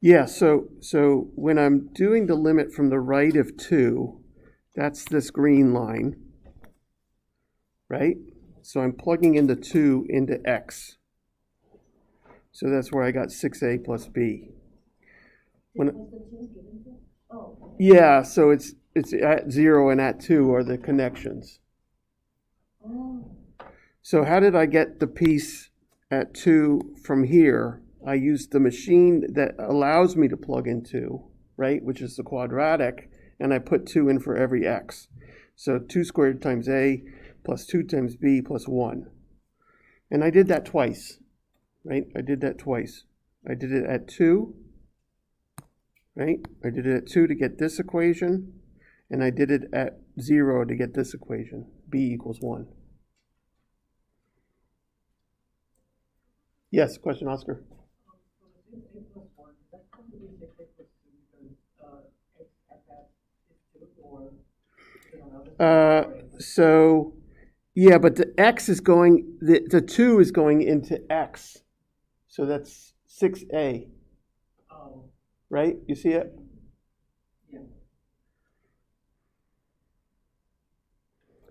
Yeah, so when I'm doing the limit from the right of 2, that's this green line, right? So I'm plugging in the 2 into x. So that's where I got 6a plus b. Yeah, so it's at 0 and at 2 are the connections. So how did I get the piece at 2 from here? I used the machine that allows me to plug in 2, right, which is the quadratic, and I put 2 in for every x. So 2 squared times a plus 2 times b plus 1. And I did that twice, right? I did that twice. I did it at 2, right? I did it at 2 to get this equation, and I did it at 0 to get this equation, b equals 1. Yes, question, Oscar. So, yeah, but the x is going, the 2 is going into x. So that's 6a. Right? You see it? Yeah.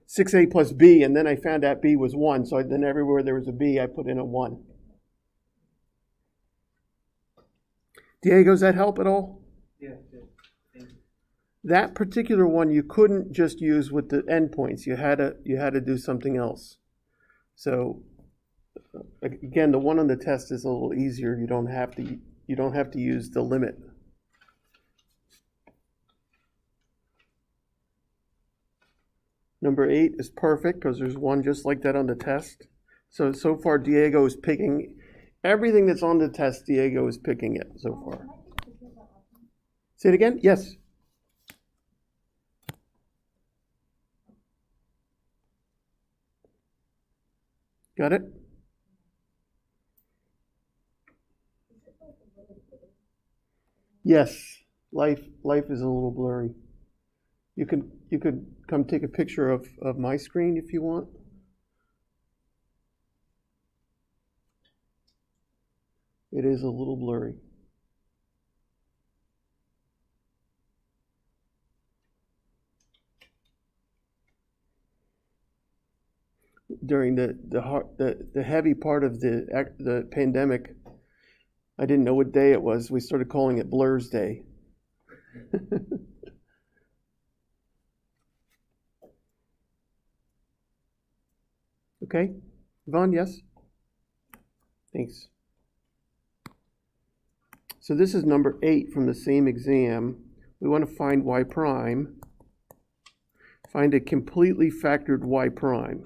6a plus b, and then I found out b was 1. So then everywhere there was a b, I put in a 1. Diego, does that help at all? Yeah. That particular one you couldn't just use with the endpoints. You had to do something else. So again, the one on the test is a little easier. You don't have to use the limit. Number 8 is perfect because there's one just like that on the test. So far Diego is picking everything that's on the test. Diego is picking it so far. Say it again? Yes. Got it? Yes. Life is a little blurry. You could come take a picture of my screen if you want. It is a little blurry. During the heavy part of the pandemic, I didn't know what day it was. We started calling it Blur's Day. Okay, Yvonne, yes? Thanks. So this is number 8 from the same exam. We want to find y prime. Find a completely factored y prime.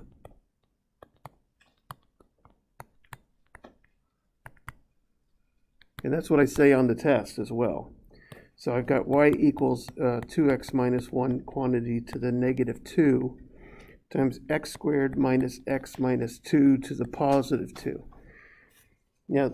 And that's what I say on the test as well. So I've got y equals 2x minus 1 quantity to the negative 2 times x squared minus x minus 2 to the positive 2. Now,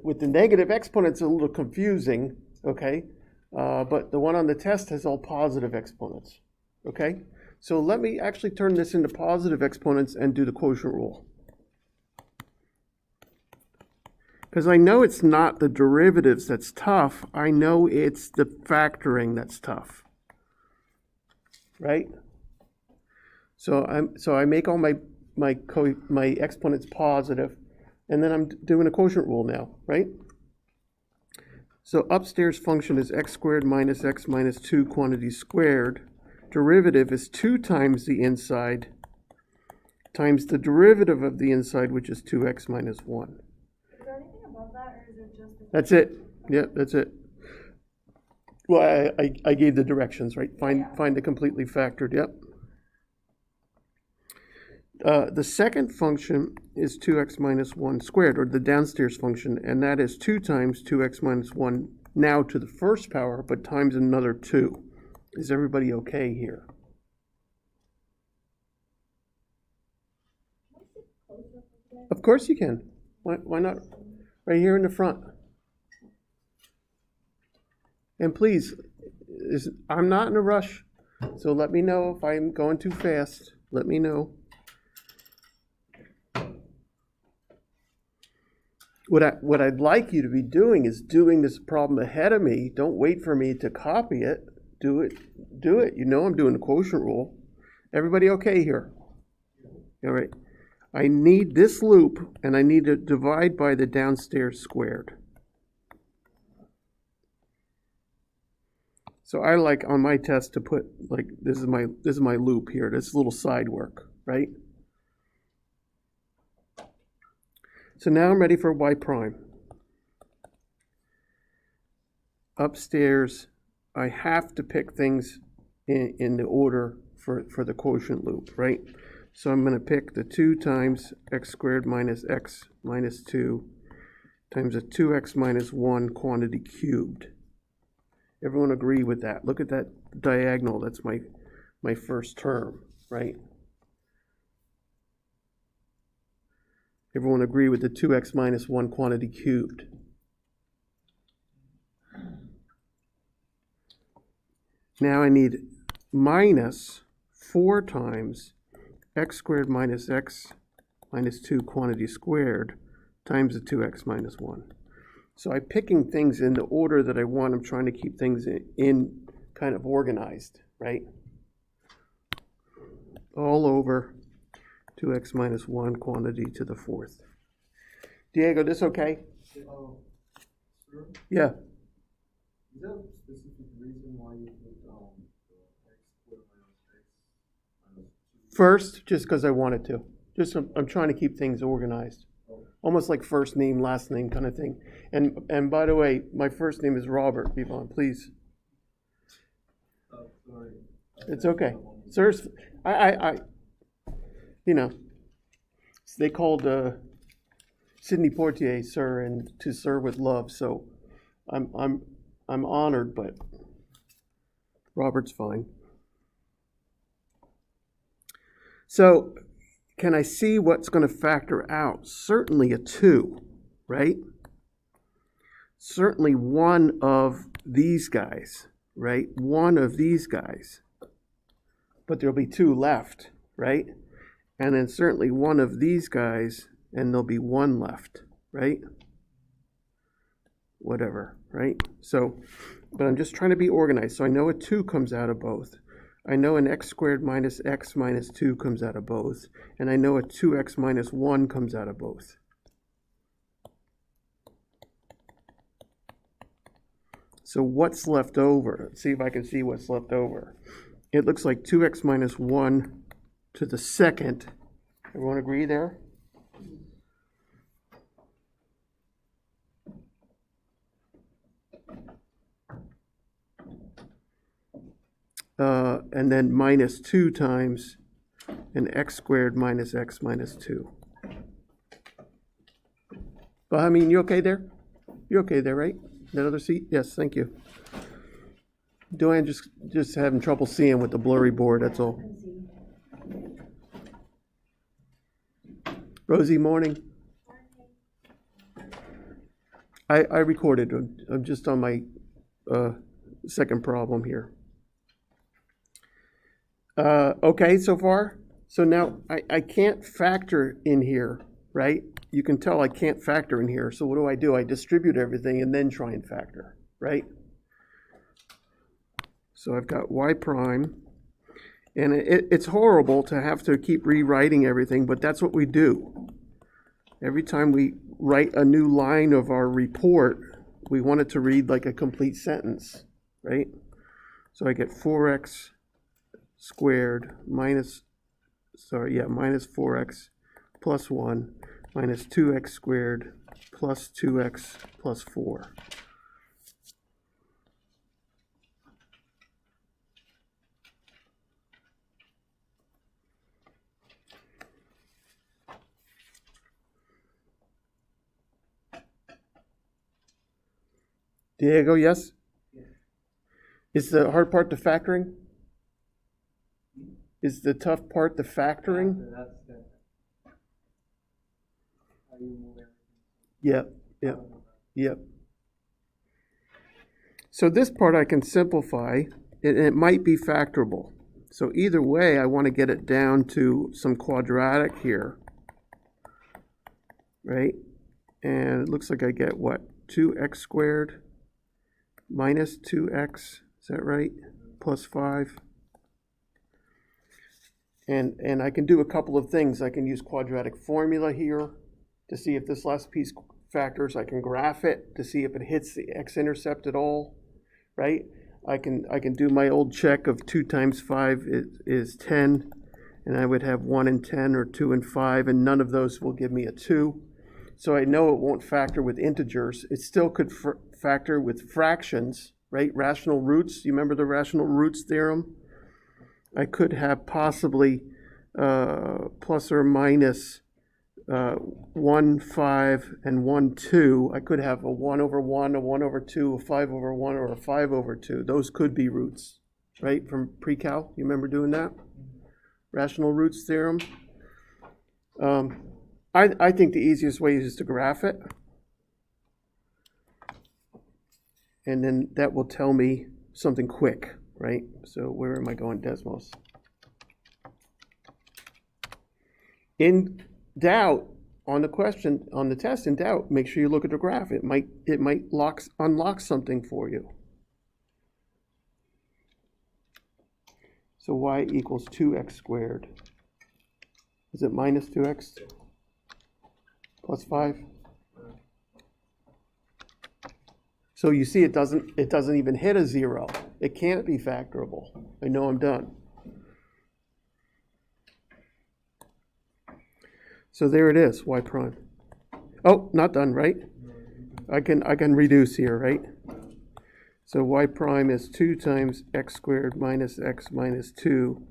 with the negative exponents, it's a little confusing, okay? But the one on the test has all positive exponents, okay? So let me actually turn this into positive exponents and do the quotient rule. Because I know it's not the derivatives that's tough. I know it's the factoring that's tough, right? So I make all my exponents positive, and then I'm doing a quotient rule now, right? So upstairs function is x squared minus x minus 2 quantity squared. Derivative is 2 times the inside times the derivative of the inside, which is 2x minus 1. Is there anything above that, or is it just... That's it. Yeah, that's it. Well, I gave the directions, right? Find a completely factored, yep. The second function is 2x minus 1 squared, or the downstairs function, and that is 2 times 2x minus 1 now to the first power, but times another 2. Is everybody okay here? Of course you can. Why not? Right here in the front. And please, I'm not in a rush, so let me know if I'm going too fast. Let me know. What I'd like you to be doing is doing this problem ahead of me. Don't wait for me to copy it. Do it. Do it. You know I'm doing the quotient rule. Everybody okay here? All right. I need this loop, and I need to divide by the downstairs squared. So I like on my test to put like this is my loop here. This little side work, right? So now I'm ready for y prime. Upstairs, I have to pick things in the order for the quotient loop, right? So I'm going to pick the 2 times x squared minus x minus 2 times a 2x minus 1 quantity cubed. Everyone agree with that? Look at that diagonal. That's my first term, right? Everyone agree with the 2x minus 1 quantity cubed? Now I need minus 4 times x squared minus x minus 2 quantity squared times the 2x minus 1. So I'm picking things in the order that I want. I'm trying to keep things in kind of organized, right? All over 2x minus 1 quantity to the 4th. Diego, this okay? Sure. Yeah. Is there a specific reason why you put x squared minus x minus 2? First, just because I wanted to. I'm trying to keep things organized. Almost like first name, last name kind of thing. And by the way, my first name is Robert, Yvonne, please. Sorry. It's okay. Sirs, I you know, they called Sidney Poitier sir, and to sir with love. So I'm honored, but Robert's fine. So can I see what's going to factor out? Certainly a 2, right? Certainly one of these guys, right? One of these guys. But there'll be 2 left, right? And then certainly one of these guys, and there'll be 1 left, right? Whatever, right? So, but I'm just trying to be organized. So I know a 2 comes out of both. I know an x squared minus x minus 2 comes out of both. And I know a 2x minus 1 comes out of both. So what's left over? Let's see if I can see what's left over. It looks like 2x minus 1 to the 2nd. Everyone agree there? And then minus 2 times an x squared minus x minus 2. But I mean, you okay there? You're okay there, right? That other seat? Yes, thank you. Joanne just having trouble seeing with the blurry board, that's all. Rosie, morning. I recorded. I'm just on my second problem here. Okay, so far? So now I can't factor in here, right? You can tell I can't factor in here. So what do? I distribute everything and then try and factor, right? So I've got y prime. And it's horrible to have to keep rewriting everything, but that's what we do. Every time we write a new line of our report, we want it to read like a complete sentence, right? So I get 4x squared minus 4x plus 1 minus 2x squared plus 2x plus 4. Diego, yes? Is the hard part the factoring? Is the tough part the factoring? That's the. How you move Yep. Yep. So this part I can simplify, and it might be factorable. So either way, I want to get it down to some quadratic here, right? And it looks like I get what? 2x squared minus 2x, is that right? Plus 5. And I can do a couple of things. I can use quadratic formula here to see if this last piece factors. I can graph it to see if it hits the x-intercept at all, right? I can do my old check of 2 times 5 is 10, and I would have 1 and 10 or 2 and 5, and none of those will give me a 2. So I know it won't factor with integers. It still could factor with fractions, right? Rational roots. You remember the rational roots theorem? I could have possibly plus or minus 1, 5, and 1, 2. I could have a 1 over 1, a 1 over 2, a 5 over 1, or a 5 over 2. Those could be roots, right, from pre-cal. You remember doing that? Rational roots theorem. I think the easiest way is to graph it. And then that will tell me something quick, right? So where am I going, Desmos? In doubt, on the question, on the test, in doubt, make sure you look at the graph. It might unlock something for you. So y equals 2x squared. Is it minus 2x plus 5? So you see it doesn't even hit a 0. It can't be factorable. I know I'm done. So there it is, y prime. Oh, not done, right? I can reduce here, right? So y prime is 2 times x squared minus x minus 2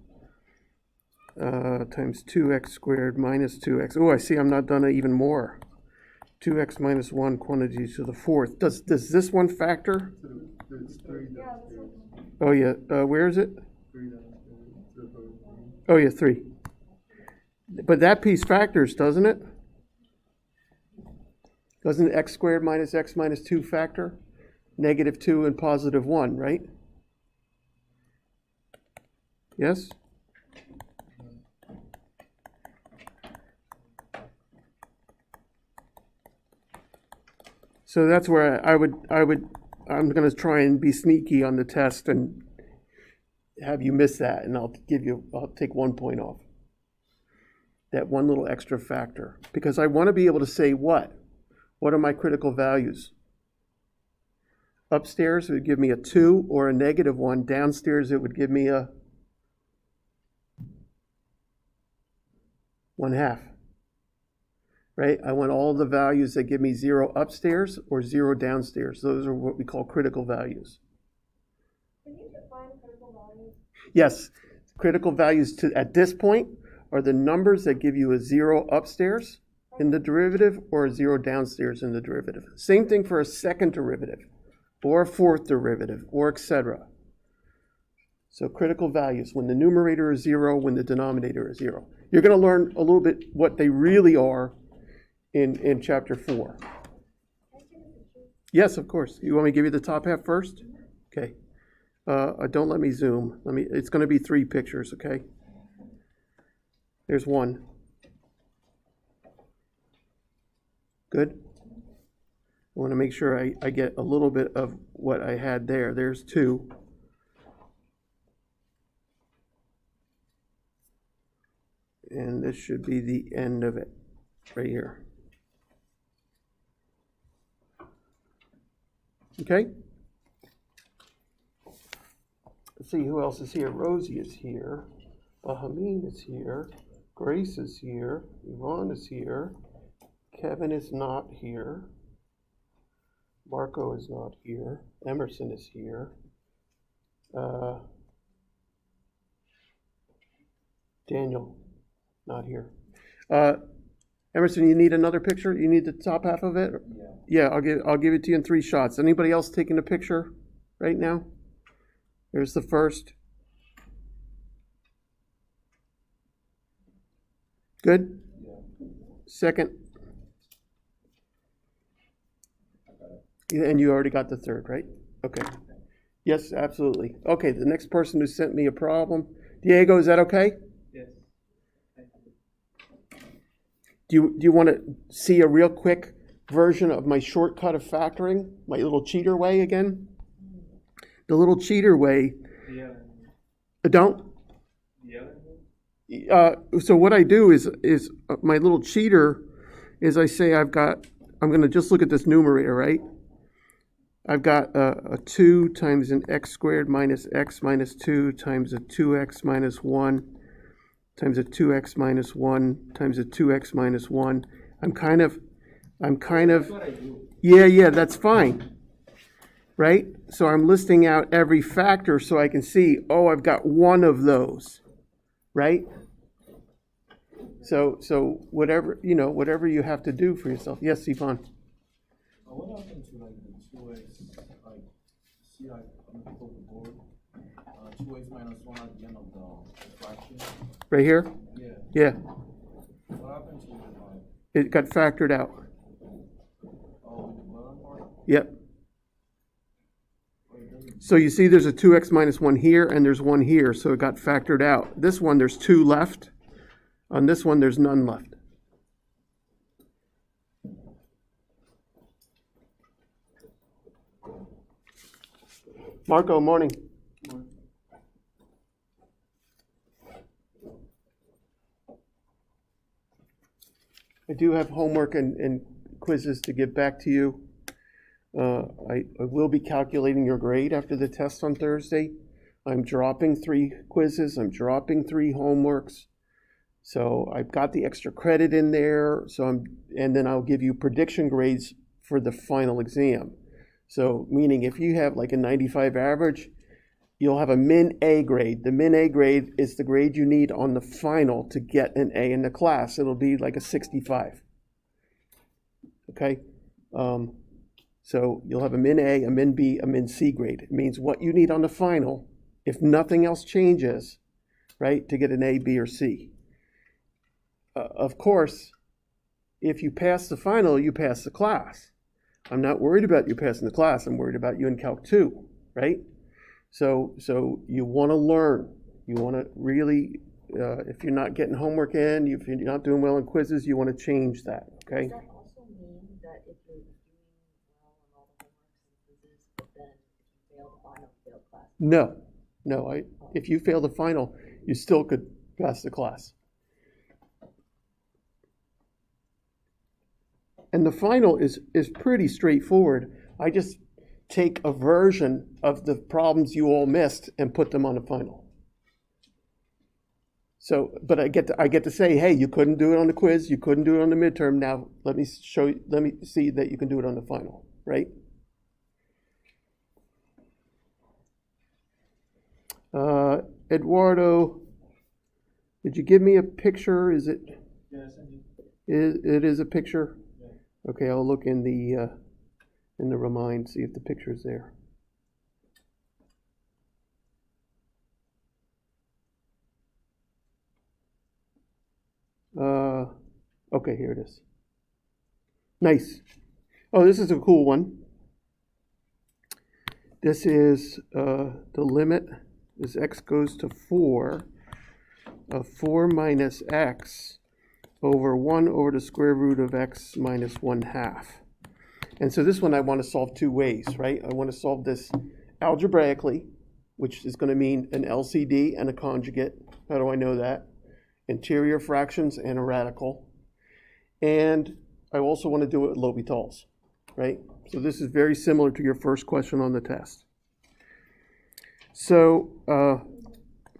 times 2x squared minus 2x. Oh, I see I'm not done even more. 2x minus 1 quantity to the fourth. Does this one factor? Oh yeah, where is it? Oh yeah, 3. But that piece factors, doesn't it? Doesn't x squared minus x minus 2 factor? Negative 2 and positive 1, right? Yes? So that's where I'm going to try and be sneaky on the test and have you miss that, and I'll take 1 point off. That one little extra factor. Because I want to be able to say what? What are my critical values? Upstairs, it would give me a 2 or a negative 1. Downstairs, it would give me a 1/2. Right? I want all the values that give me 0 upstairs or 0 downstairs. Those are what we call critical values. Can you define critical values? Yes. Critical values at this point are the numbers that give you a 0 upstairs in the derivative or a 0 downstairs in the derivative. Same thing for a second derivative or a fourth derivative or etc. So critical values, when the numerator is 0, when the denominator is 0. You're going to learn a little bit what they really are in chapter 4. Yes, of course. You want me to give you the top half first? Okay. Don't let me zoom. It's going to be 3 pictures, okay? There's 1. Good. I want to make sure I get a little bit of what I had there. There's 2. And this should be the end of it right here. Okay? Let's see who else is here. Rosie is here. Bahameen is here. Grace is here. Yvonne is here. Kevin is not here. Marco is not here. Emerson is here. Daniel, not here. Emerson, you need another picture? You need the top half of it? Yeah, I'll give it to you in 3 shots. Anybody else taking a picture right now? There's the first. Good? Second. And you already got the third, right? Okay. Yes, absolutely. Okay, the next person who sent me a problem. Diego, is that okay? Yes. Do you want to see a real quick version of my shortcut of factoring, my little cheater way again. The little cheater way, The other, don't. the other. So what I do is my little cheater is I say I'm going to just look at this numerator, right? I've got a 2 times an x squared minus x minus 2 times a 2x minus 1 times a 2x minus 1 times a 2x minus 1. I'm kind of, That's what I do. yeah, that's fine, right? So I'm listing out every factor so I can see, oh, I've got one of those, right? So whatever, whatever you have to do for yourself. Yes, Stefan? What happened to like the 2x, like, see like on the top of the board, 2x minus 1 at the end of the fraction? Right here? Yeah. Yeah, What happened to it, like, it got factored out. oh, the bottom part? Yep. Or it doesn't? So you see there's a 2x minus 1 here and there's 1 here, so it got factored out. This one, there's 2 left. On this one, there's none left. Marco, morning. I do have homework and quizzes to give back to you. I will be calculating your grade after the test on Thursday. I'm dropping 3 quizzes. I'm dropping 3 homeworks. So I've got the extra credit in there. And then I'll give you prediction grades for the final exam. So meaning if you have like a 95 average, you'll have a min A grade. The min A grade is the grade you need on the final to get an A in the class. It'll be like a 65. Okay? So you'll have a min A, a min B, a min C grade. It means what you need on the final, if nothing else changes, right, to get an A, B, or C. Of course, if you pass the final, you pass the class. I'm not worried about you passing the class. I'm worried about you in Calc 2, right? So you want to learn. You want to really, if you're not getting homework in, if you're not doing well in quizzes, you want to change that, okay? Does that also mean that if you're doing well on all the homeworks and quizzes, but then if you fail the final, you fail class? No. If you fail the final, you still could pass the class. And the final is pretty straightforward. I just take a version of the problems you all missed and put them on the final. So, but I get to say, hey, you couldn't do it on the quiz, you couldn't do it on the midterm. Now let me see that you can do it on the final, right? Eduardo, did you give me a picture? Is it? Yes, I did. It is a picture. Yeah. Okay, I'll look in the remind, see if the picture's there. Okay, here it is. Nice. Oh, this is a cool one. This is the limit as x goes to 4 of 4 minus x over 1 over the square root of x minus 1/2. And so this one I want to solve 2 ways, right? I want to solve this algebraically, which is going to mean an LCD and a conjugate. How do I know that? Interior fractions and a radical. And I also want to do it with L'Hopital's, right? So this is very similar to your first question on the test. So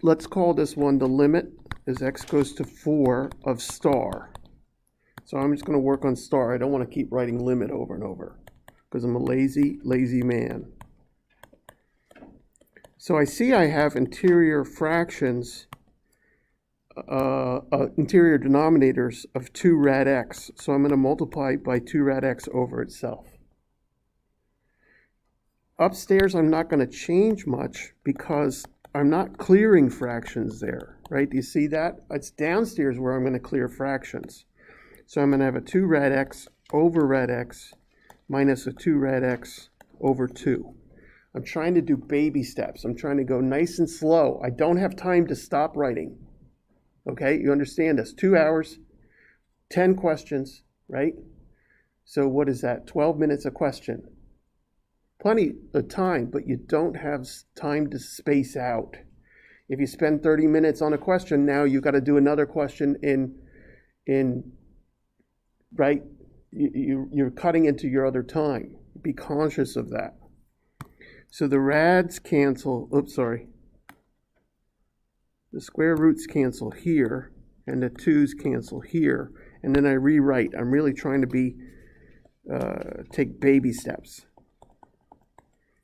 let's call this one the limit as x goes to 4 of star. So I'm just going to work on star. I don't want to keep writing limit over and over because I'm a lazy man. So I see I have interior fractions, interior denominators of 2 rad x. So I'm going to multiply by 2 rad x over itself. Upstairs, I'm not going to change much because I'm not clearing fractions there, right? Do you see that? It's downstairs where I'm going to clear fractions. So I'm going to have a 2 rad x over rad x minus a 2 rad x over 2. I'm trying to do baby steps. I'm trying to go nice and slow. I don't have time to stop writing. Okay, you understand this? 2 hours, 10 questions, right? So what is that? 12 minutes a question. Plenty of time, but you don't have time to space out. If you spend 30 minutes on a question, now you got to do another question in right? You're cutting into your other time. Be conscious of that. So the rads cancel, oops, sorry. The square roots cancel here, and the 2's cancel here, and then I rewrite. I'm really trying to take baby steps.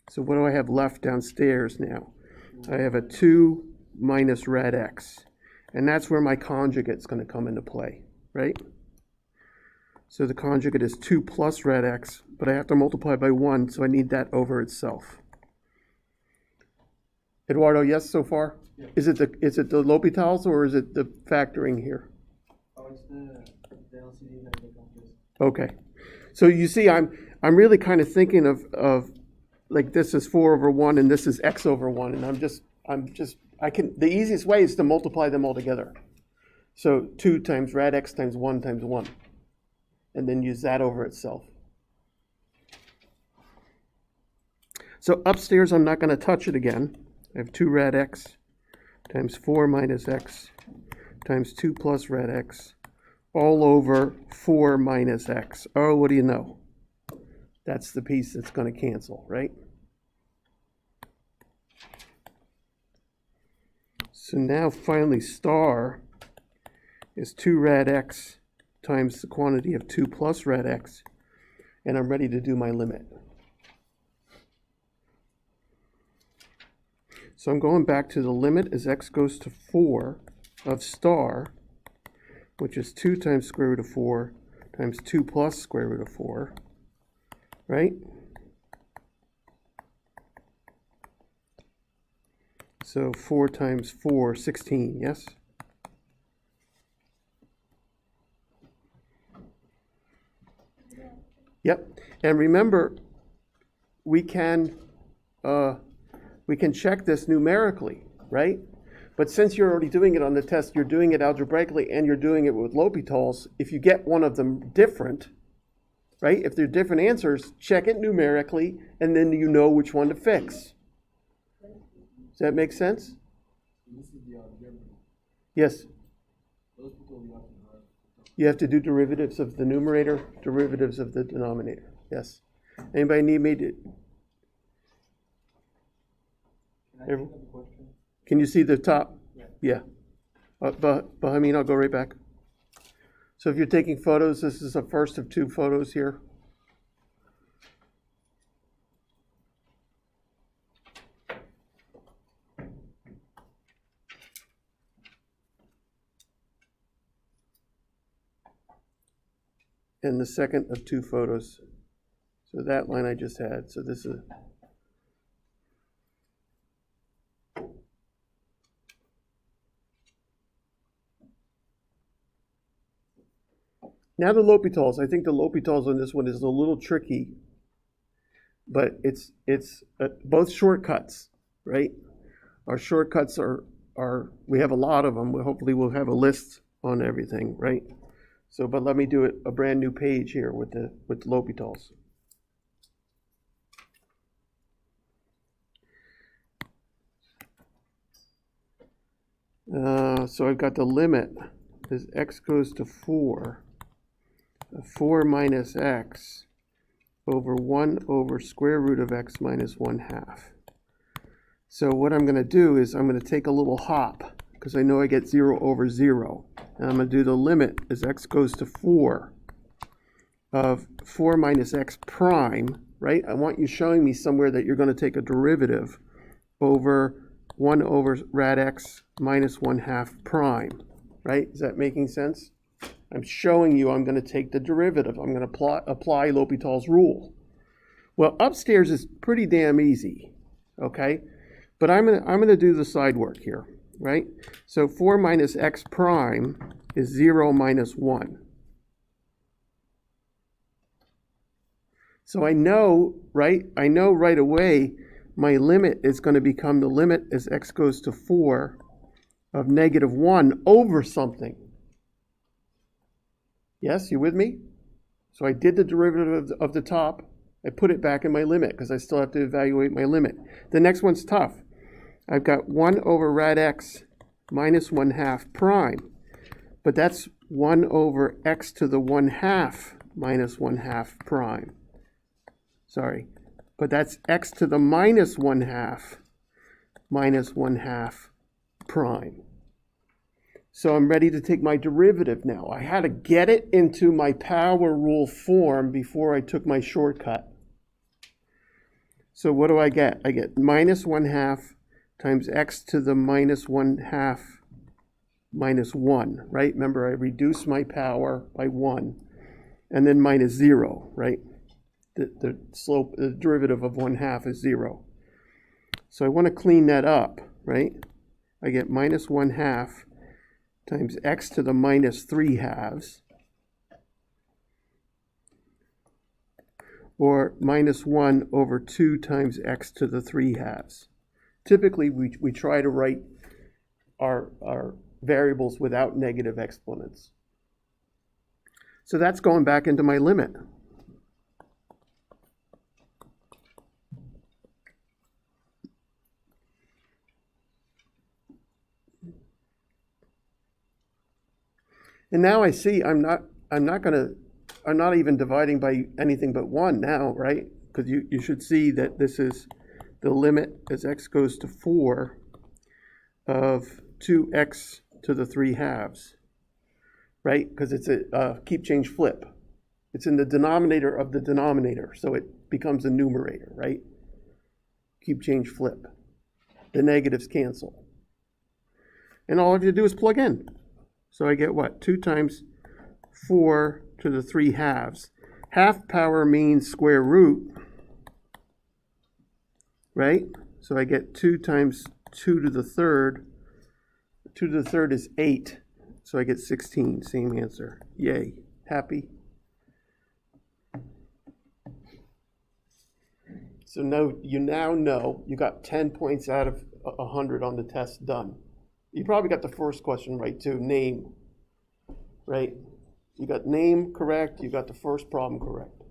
So what do I have left downstairs now? I have a 2 minus rad x, and that's where my conjugate's going to come into play, right? So the conjugate is 2 plus rad x, but I have to multiply by 1, so I need that over itself. Eduardo, yes so far? Yeah. Is it the L'Hopital's or is it the factoring here? Oh, it's the LCD that they confused. Okay. So you see, I'm really kind of thinking of like this is 4 over 1 and this is x over 1, and the easiest way is to multiply them all together. So 2 times rad x times 1 times 1. And then use that over itself. So upstairs, I'm not going to touch it again. I have 2 rad x times 4 minus x times 2 plus rad x all over 4 minus x. Oh, what do you know? That's the piece that's going to cancel, right? So now finally star is 2 rad x times the quantity of 2 plus rad x, and I'm ready to do my limit. So I'm going back to the limit as x goes to 4 of star, which is 2 times square root of 4 times 2 plus square root of 4, right? So 4 times 4, 16, yes? Yep, and remember, we can check this numerically, right? But since you're already doing it on the test, you're doing it algebraically and you're doing it with L'Hopital's. If you get one of them different, right? If they're different answers, check it numerically and then you know which one to fix. Does that make sense? This is the algebra. Yes. Those people we have to write. You have to do derivatives of the numerator, derivatives of the denominator. Yes. Anybody need me to? Can I take up the question? Can you see the top? Yeah. Yeah. Bahameen, I'll go right back. So if you're taking photos, this is the first of 2 photos here. And the second of 2 photos. So that line I just had. So this is. Now the L'Hopital's. I think the L'Hopital's on this one is a little tricky, but it's both shortcuts, right? Our shortcuts are we have a lot of them. Hopefully we'll have a list on everything, right? So, but let me do it a brand new page here with the L'Hopital's. So I've got the limit as x goes to 4. 4 minus x over 1 over square root of x minus 1/2. So what I'm going to do is I'm going to take a little hop because I know I get 0 over 0. And I'm going to do the limit as x goes to 4 of 4 minus x prime, right? I want you showing me somewhere that you're going to take a derivative over 1 over rad x minus 1/2 prime, right? Is that making sense? I'm showing you I'm going to take the derivative. I'm going to apply L'Hopital's rule. Well, upstairs is pretty damn easy, okay? But I'm going to do the side work here, right? So 4 minus x prime is 0 minus 1. So I know right away my limit is going to become the limit as x goes to 4 of -1 over something. Yes, you with me? So I did the derivative of the top. I put it back in my limit because I still have to evaluate my limit. The next one's tough. I've got 1 over rad x minus 1/2 prime. But that's 1 over x to the 1/2 minus 1/2 prime. Sorry. But that's x to the minus 1/2 minus 1/2 prime. So I'm ready to take my derivative now. I had to get it into my power rule form before I took my shortcut. So what do I get? I get minus 1/2 times x to the minus 1/2 minus 1, right? Remember, I reduce my power by 1, and then minus 0, right? The slope, the derivative of 1/2 is 0. So I want to clean that up, right? I get minus 1/2 times x to the minus 3/2, or minus 1 over 2 times x to the 3/2. Typically, we try to write our variables without negative exponents. So that's going back into my limit. And now I see I'm not even dividing by anything but 1 now, right? Because you should see that this is the limit as x goes to 4 of 2x to the 3/2, right? Because it's a keep change flip. It's in the denominator of the denominator, so it becomes a numerator, right? Keep change flip. The negatives cancel. And all I have to do is plug in. So I get what? 2 times 4 to the 3/2. Half power means square root, right? So I get 2 times 2 to the third. 2 to the third is 8. So I get 16. Same answer. Yay. Happy? So you now know you got 10 points out of 100 on the test done. You probably got the first question right too, name, right? You got name correct, you got the first problem correct.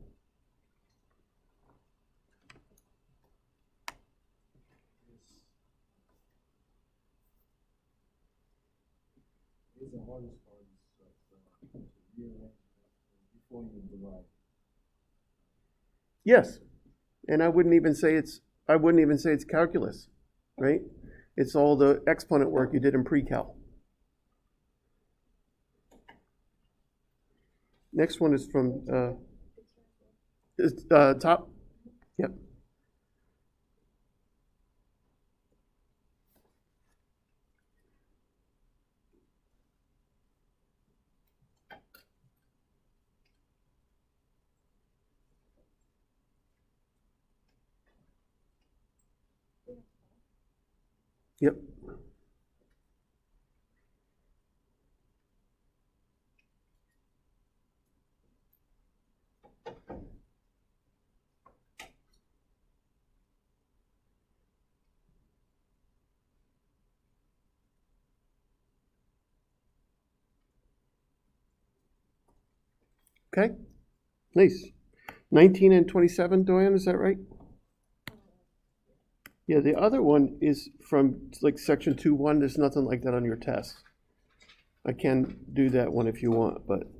It's the hardest part is to rearrange before you divide. Yes, and I wouldn't even say it's calculus, right? It's all the exponent work you did in pre-cal. Next one is from top. Yep. Yep. Okay, nice. 19 and 27, Doyen, is that right? Yeah, the other one is from like section 2.1. There's nothing like that on your test. I can do that one if you want, but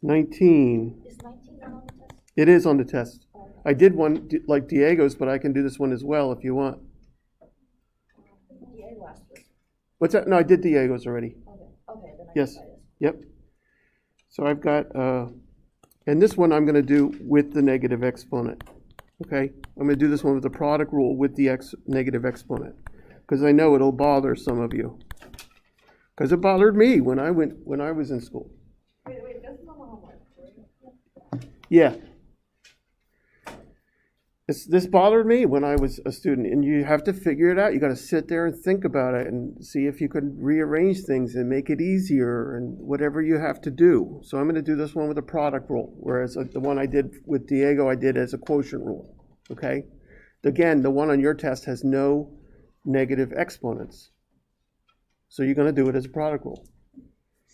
19. Is 19 not on the test? It is on the test. I did one like Diego's, but I can do this one as well if you want. Diego asked for this. What's that? No, I did Diego's already. Okay, then I Yes. can try this. Yep. So I've got, and this one I'm going to do with the negative exponent. Okay? I'm going to do this one with the product rule with the negative exponent. Because I know it'll bother some of you. Because it bothered me when I was in school. Wait, this is on the homework, right? Yeah. This bothered me when I was a student, and you have to figure it out. You got to sit there and think about it and see if you could rearrange things and make it easier and whatever you have to do. So I'm going to do this one with a product rule, whereas the one I did with Diego, I did as a quotient rule. Okay? Again, the one on your test has no negative exponents. So you're going to do it as a product rule.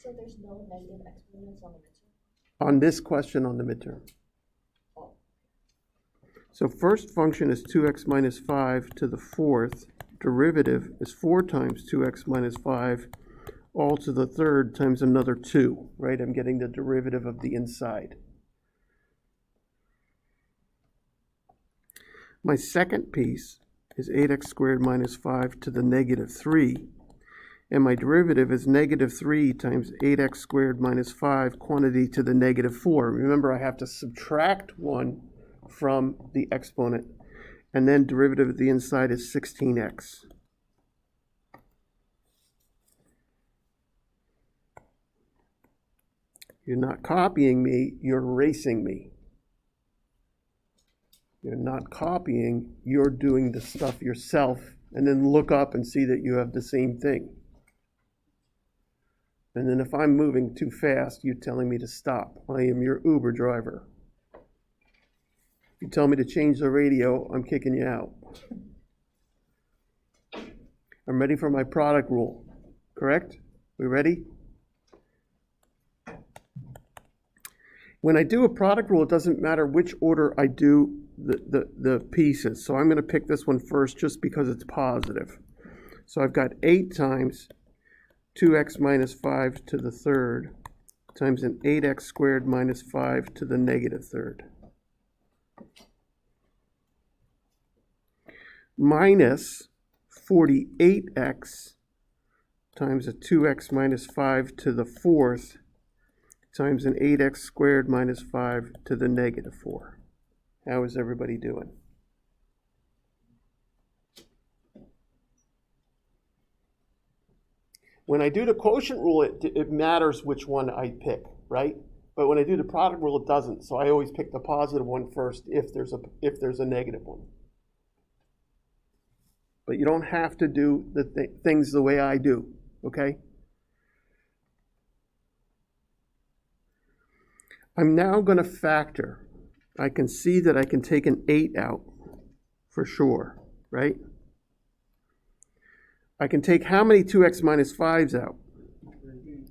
So there's no negative exponents on the midterm? on this question on the midterm. Oh, So first function is 2x minus 5 to the fourth. Derivative is 4 times 2x minus 5 all to the third times another 2, right? I'm getting the derivative of the inside. My second piece is 8x squared minus 5 to the negative 3. And my derivative is negative 3 times 8x squared minus 5 quantity to the negative 4. Remember, I have to subtract 1 from the exponent. And then derivative of the inside is 16x. You're not copying me, you're erasing me. You're not copying, you're doing the stuff yourself, and then look up and see that you have the same thing. And then if I'm moving too fast, you're telling me to stop. I am your Uber driver. If you tell me to change the radio, I'm kicking you out. I'm ready for my product rule, correct? We ready? When I do a product rule, it doesn't matter which order I do the pieces. So I'm going to pick this one first just because it's positive. So I've got 8 times 2x minus 5 to the third times an 8x squared minus 5 to the negative third. Minus 48x times a 2x minus 5 to the fourth times an 8x squared minus 5 to the negative 4. How is everybody doing? When I do the quotient rule, it matters which one I pick, right? But when I do the product rule, it doesn't. So I always pick the positive one first if there's a negative one. But you don't have to do the things the way I do, okay? I'm now going to factor. I can see that I can take an 8 out for sure, right? I can take how many 2x minus 5s out?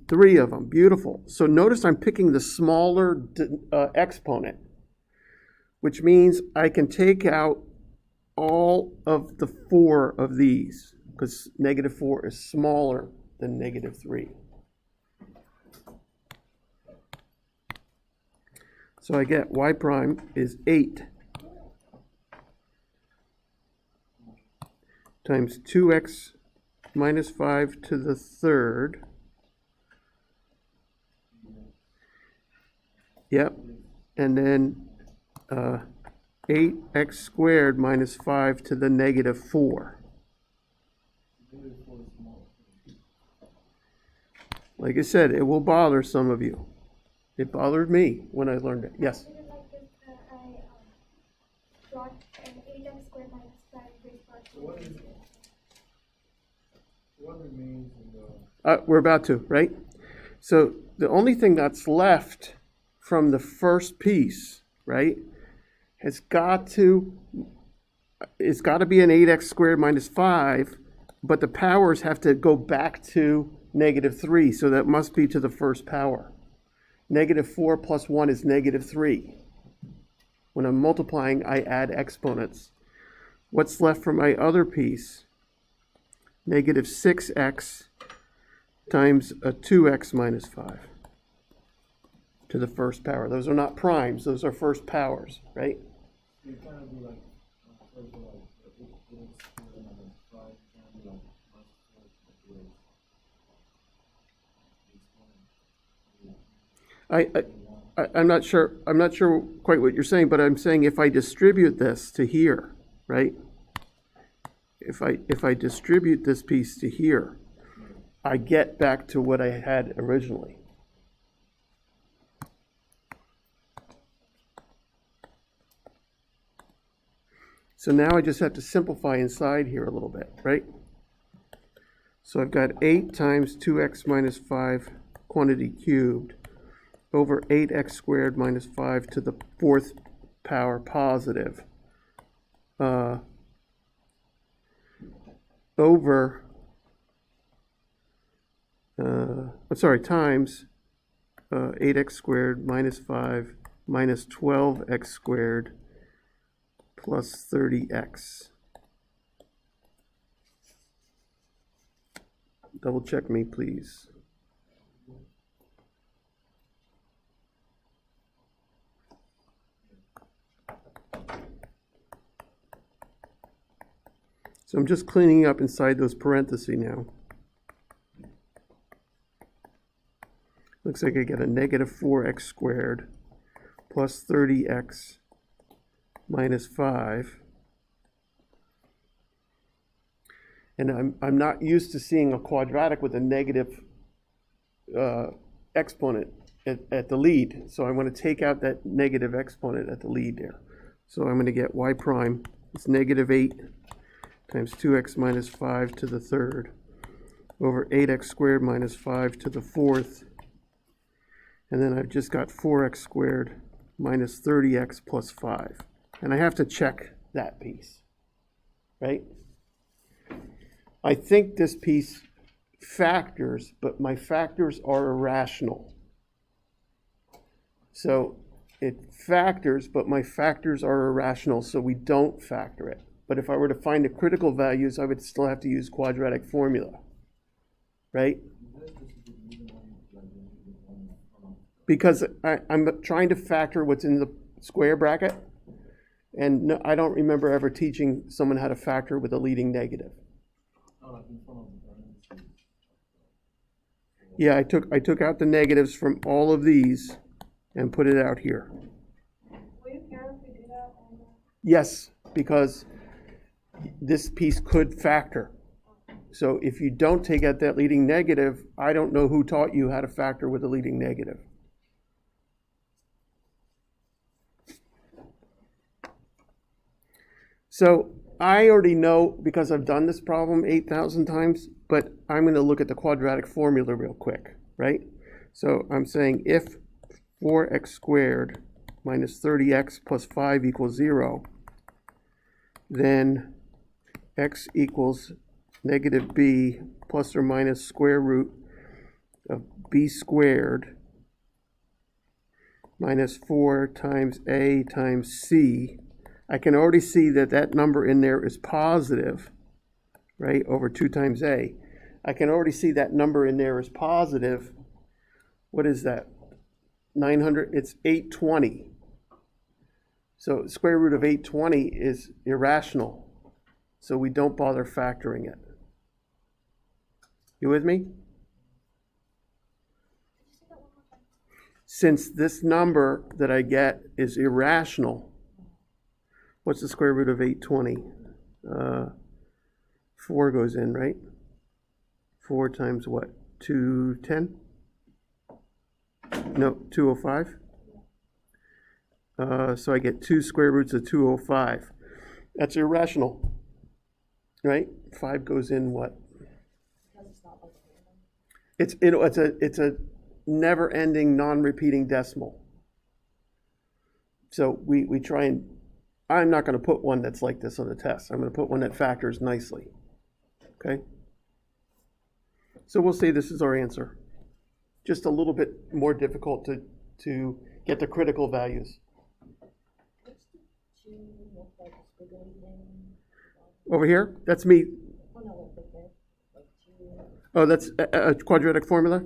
3 of them. Beautiful. So notice I'm picking the smaller exponent, which means I can take out all of the 4 of these because negative 4 is smaller than negative 3. So I get y prime is 8 times 2x minus 5 to the third. Yep. And then 8x squared minus 5 to the negative 4. Like I said, it will bother some of you. It bothered me when I learned it. Yes? Like this, I brought an 8x squared minus 5 raised by 2. What remains in the? We're about to, right? So the only thing that's left from the first piece, right, it's got to be an 8x squared minus 5, but the powers have to go back to negative 3, so that must be to the first power. Negative 4 plus 1 is negative 3. When I'm multiplying, I add exponents. What's left for my other piece? Negative 6x times a 2x minus 5 to the first power. Those are not primes, those are first powers, right? You kind of do like, first of all, it's squared minus 5, kind of do like minus 4 to the I'm not sure quite what you're saying, but I'm saying if I distribute this to here, right? If I distribute this piece to here, I get back to what I had originally. So now I just have to simplify inside here a little bit, right? So I've got 8 times 2x minus 5 quantity cubed over 8x squared minus 5 to the fourth power positive over times 8x squared minus 5 minus 12x squared plus 30x. Double check me, please. So I'm just cleaning up inside those parentheses now. Looks like I get a negative 4x squared plus 30x minus 5. And I'm not used to seeing a quadratic with a negative exponent at the lead. So I want to take out that negative exponent at the lead there. So I'm going to get y prime is negative 8 times 2x minus 5 to the third over 8x squared minus 5 to the fourth. And then I've just got 4x squared minus 30x plus 5. And I have to check that piece, right? I think this piece factors, but my factors are irrational. So it factors, but my factors are irrational, so we don't factor it. But if I were to find the critical values, I would still have to use quadratic formula, right? Because I'm trying to factor what's in the square bracket, and no, I don't remember ever teaching someone how to factor with a leading negative. Yeah, I took out the negatives from all of these and put it out here. Will you care if we do that? Yes, because this piece could factor. So if you don't take out that leading negative, I don't know who taught you how to factor with a leading negative. So I already know, because I've done this problem 8,000 times, but I'm going to look at the quadratic formula real quick, right? So I'm saying if 4x squared minus 30x plus 5 equals 0, then x equals negative b plus or minus square root of b squared minus 4 times a times c. I can already see that that number in there is positive, right, over 2 times a. I can already see that number in there is positive. What is that? 900, it's 820. So square root of 820 is irrational. So we don't bother factoring it. You with me? Since this number that I get is irrational, what's the square root of 820? 4 goes in, right? 4 times what? 210? No, 205? So I get 2 square roots of 205. That's irrational, right? 5 goes in what? It's a never-ending, non-repeating decimal. So we try and, I'm not going to put one that's like this on the test. I'm going to put one that factors nicely. Okay? So we'll say this is our answer. Just a little bit more difficult to get the critical values. What's the 2 look like a squiggly thing? Over here, that's me. Oh, no, like that. Like 2. Oh, that's a quadratic formula.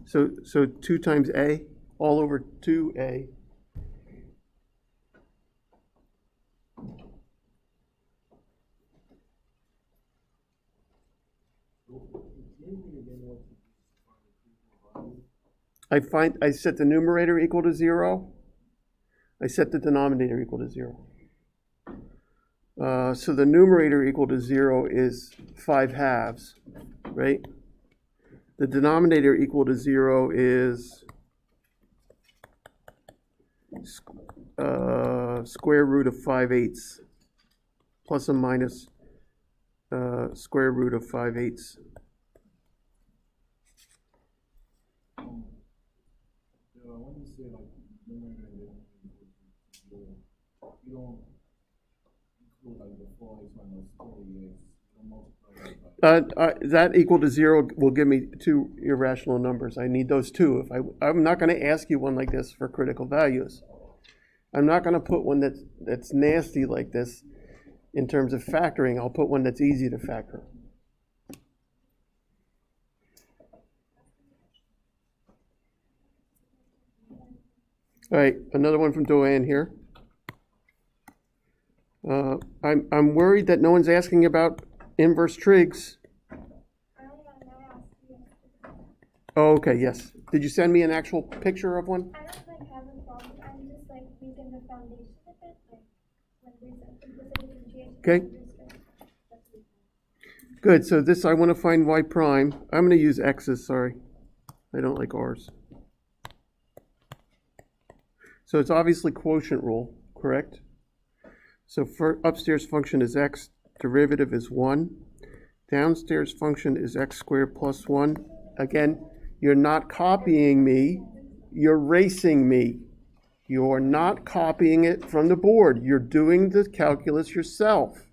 So 2 times a, all over 2a. I set the numerator equal to 0. I set the denominator equal to 0. So the numerator equal to 0 is 5 halves, right? The denominator equal to 0 is square root of 5/8 plus or minus square root of 5/8. When you say like numerator and denominator, you don't include like the 4x minus 30x. You and multiply that by. That equal to 0 will give me two irrational numbers. I need those two. I'm not going to ask you one like this for critical values. I'm not going to put one that's nasty like this in terms of factoring. I'll put one that's easy to factor. All right, another one from Joanne here. I'm worried that no one's asking about inverse trigs. I asked you. Oh, okay, yes. Did you send me an actual picture of one? I don't have a problem. I'm just making the foundation of it, when there's a differentiation. Okay. Good, so this, I want to find y prime. I'm going to use x's, sorry. I don't like r's. So it's obviously quotient rule, correct? So for upstairs function is x, derivative is 1. Downstairs function is x squared plus 1. Again, you're not copying me, you're racing me. You're not copying it from the board. You're doing the calculus yourself.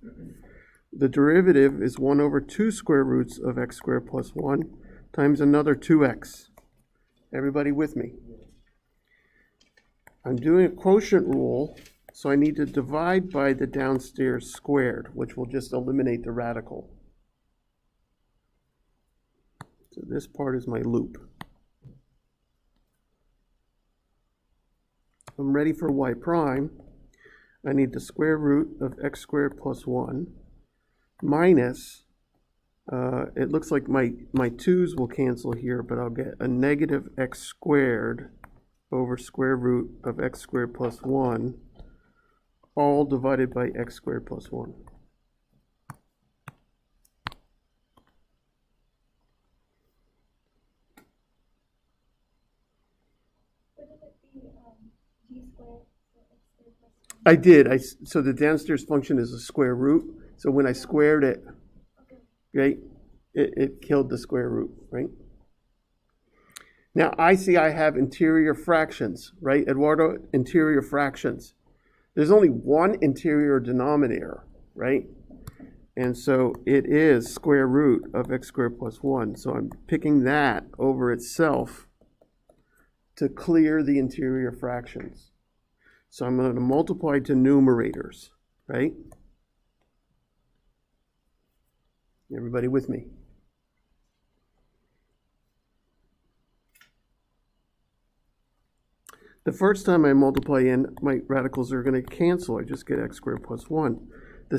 The derivative is 1 over 2 square roots of x squared plus 1 times another 2x. Everybody with me? I'm doing a quotient rule, so I need to divide by the downstairs squared, which will just eliminate the radical. So this part is my loop. I'm ready for y prime. I need the square root of x squared plus 1 minus, it looks like my 2's will cancel here, but I'll get a negative x squared over square root of x squared plus 1, all divided by x squared plus 1. Wouldn't it be g squared, so x squared plus 1? I did. So the downstairs function is a square root. So when I squared it, Okay. right, it killed the square root, right? Now I see I have interior fractions, right? Eduardo, interior fractions. There's only one interior denominator, right? And so it is square root of x squared plus 1. So I'm picking that over itself to clear the interior fractions. So I'm going to multiply to numerators, right? Everybody with me? The first time I multiply in, my radicals are going to cancel. I just get x squared plus 1. The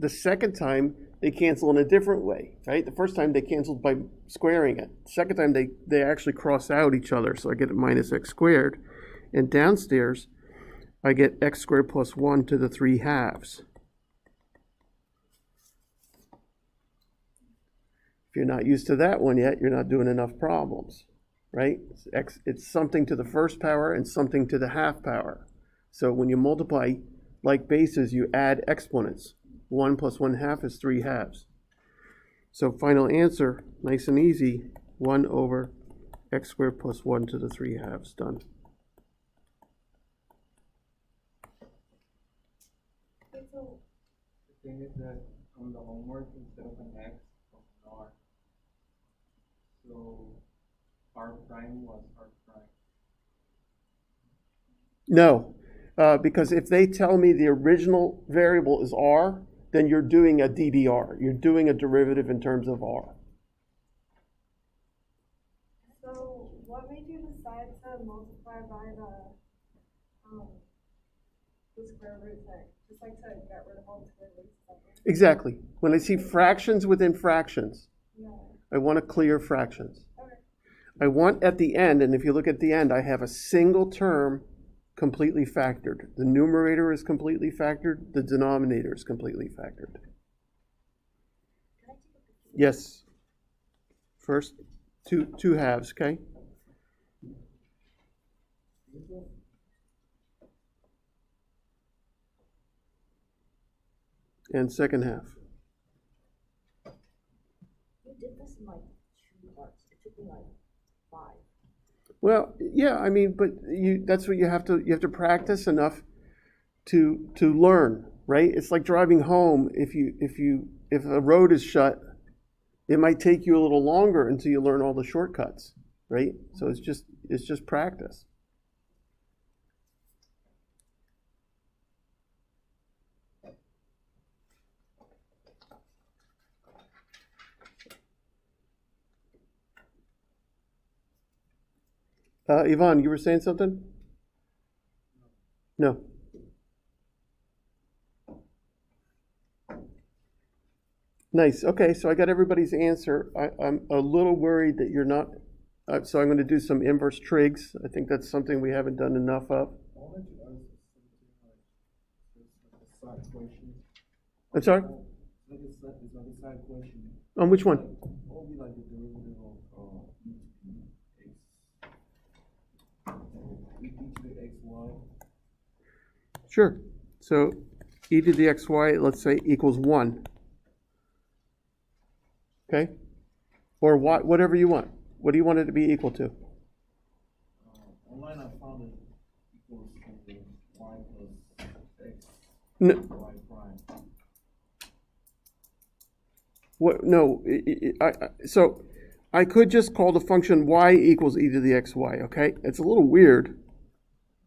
second time, they cancel in a different way, right? The first time they canceled by squaring it. The second time, they actually cross out each other, so I get a minus x squared. And downstairs, I get x squared plus 1 to the 3 halves. If you're not used to that one yet, you're not doing enough problems, right? It's something to the first power and something to the half power. So when you multiply like bases, you add exponents. 1 plus 1/2 is 3 halves. So final answer, nice and easy, 1 over x squared plus 1 to the 3 halves, done. Okay, so The thing is that on the homework, instead of an x, it was an r. So r prime was r prime. No, because if they tell me the original variable is r, then you're doing a DDR. You're doing a derivative in terms of r. So what made you decide to multiply by the square root thing? Just to get rid of all the square roots? Exactly. When I see fractions within fractions, Yeah. I want to clear fractions. Okay. I want at the end, and if you look at the end, I have a single term completely factored. The numerator is completely factored. The denominator is completely factored. Can I take a picture? Yes. First, two halves, okay? And second half. You did this in 2 parts. It took me 5. Well, yeah, I mean, but that's what you have to practice enough to learn, right? It's like driving home. If a road is shut, it might take you a little longer until you learn all the shortcuts, right? So it's just practice. Yvonne, you were saying something? No. Nice. Okay, so I got everybody's answer. I'm a little worried that you're not. So I'm going to do some inverse trigs. I think that's something we haven't done enough of. I wanted to ask something like, just like a side question. I'm sorry? It's like a side question. On which one? What would be like the derivative of e to the xy? Sure. So e to the xy, let's say, equals 1. Okay? Or whatever you want. What do you want it to be equal to? Online I found it equals something y plus x No, y prime. no. So I could just call the function y equals e to the xy, okay? It's a little weird,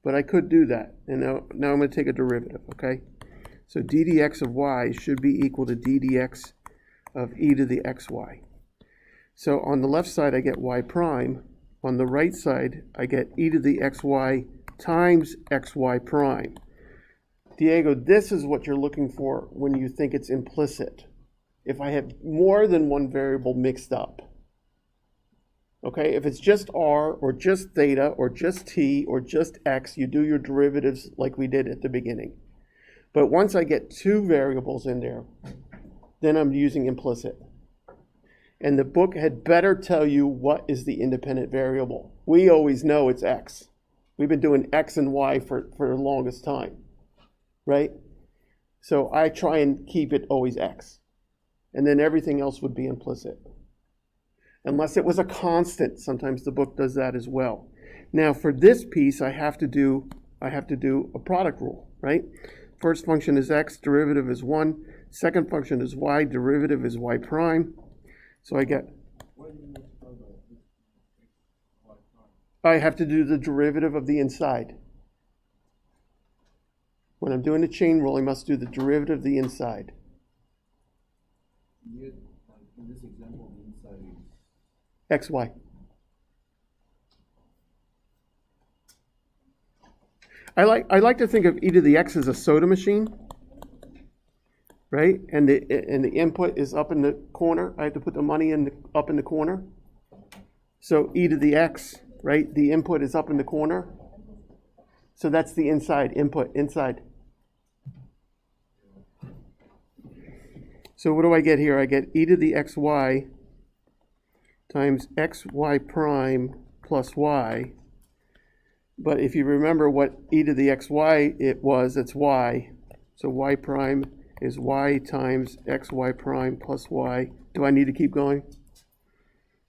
but I could do that. And now I'm going to take a derivative, okay? So d dx of y should be equal to d dx of e to the xy. So on the left side, I get y prime. On the right side, I get e to the xy times xy prime. Diego, this is what you're looking for when you think it's implicit. If I have more than one variable mixed up. Okay, if it's just r, or just theta, or just t, or just x, you do your derivatives like we did at the beginning. But once I get two variables in there, then I'm using implicit. And the book had better tell you what is the independent variable. We always know it's x. We've been doing x and y for the longest time, right? So I try and keep it always x. And then everything else would be implicit. Unless it was a constant, sometimes the book does that as well. Now for this piece, I have to do a product rule, right? First function is x, derivative is 1. Second function is y, derivative is y prime. So I get, Why do you multiply by x y prime? I have to do the derivative of the inside. When I'm doing a chain rule, I must do the derivative of the inside. Yet, like in this example, the inside is xy. I like to think of e to the x as a soda machine, right? And the input is up in the corner. I have to put the money up in the corner. So e to the x, right? The input is up in the corner. So that's the inside input, inside. So what do I get here? I get e to the xy times xy prime plus y. But if you remember what e to the xy it's y. So y prime is y times xy prime plus y. Do I need to keep going?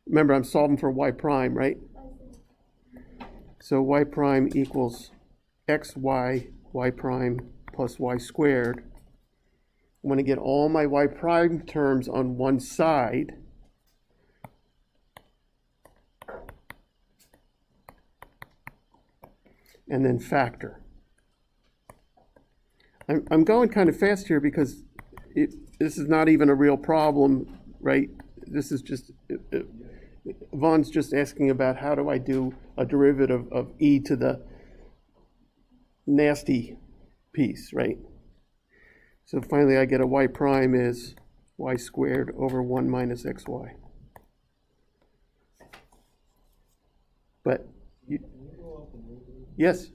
Remember, I'm solving for y prime, right? So y prime equals xy y prime plus y squared. I'm going to get all my y prime terms on one side. And then factor. I'm going kind of fast here because this is not even a real problem, right? This is just, Vaughn's just asking about how do I do a derivative of e to the nasty piece, right? So finally I get a y prime is y squared over 1 minus xy. But, yes?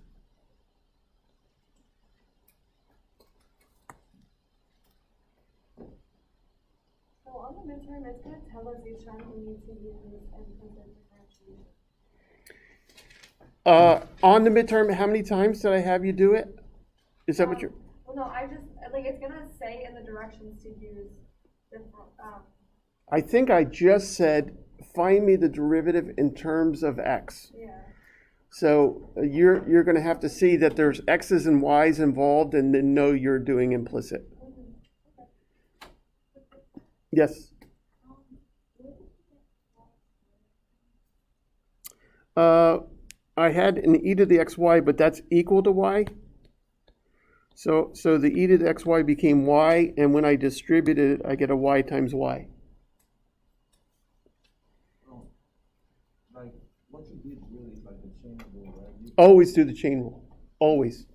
So on the midterm, it's gonna tell us each time we need to use implicit differentiation. On the midterm, how many times did I have you do it? Is that what you're? Well, no, I just, like, it's gonna say in the directions to use different, I think I just said, find me the derivative in terms of x. yeah. So you're going to have to see that there's x's and y's involved and then know you're doing implicit. Yes? I had an e to the xy, but that's equal to y. So the e to the xy became y, and when I distribute it, I get a y times y. Oh, like, what you did really is like a chain rule, right? You Always do the chain rule. Always.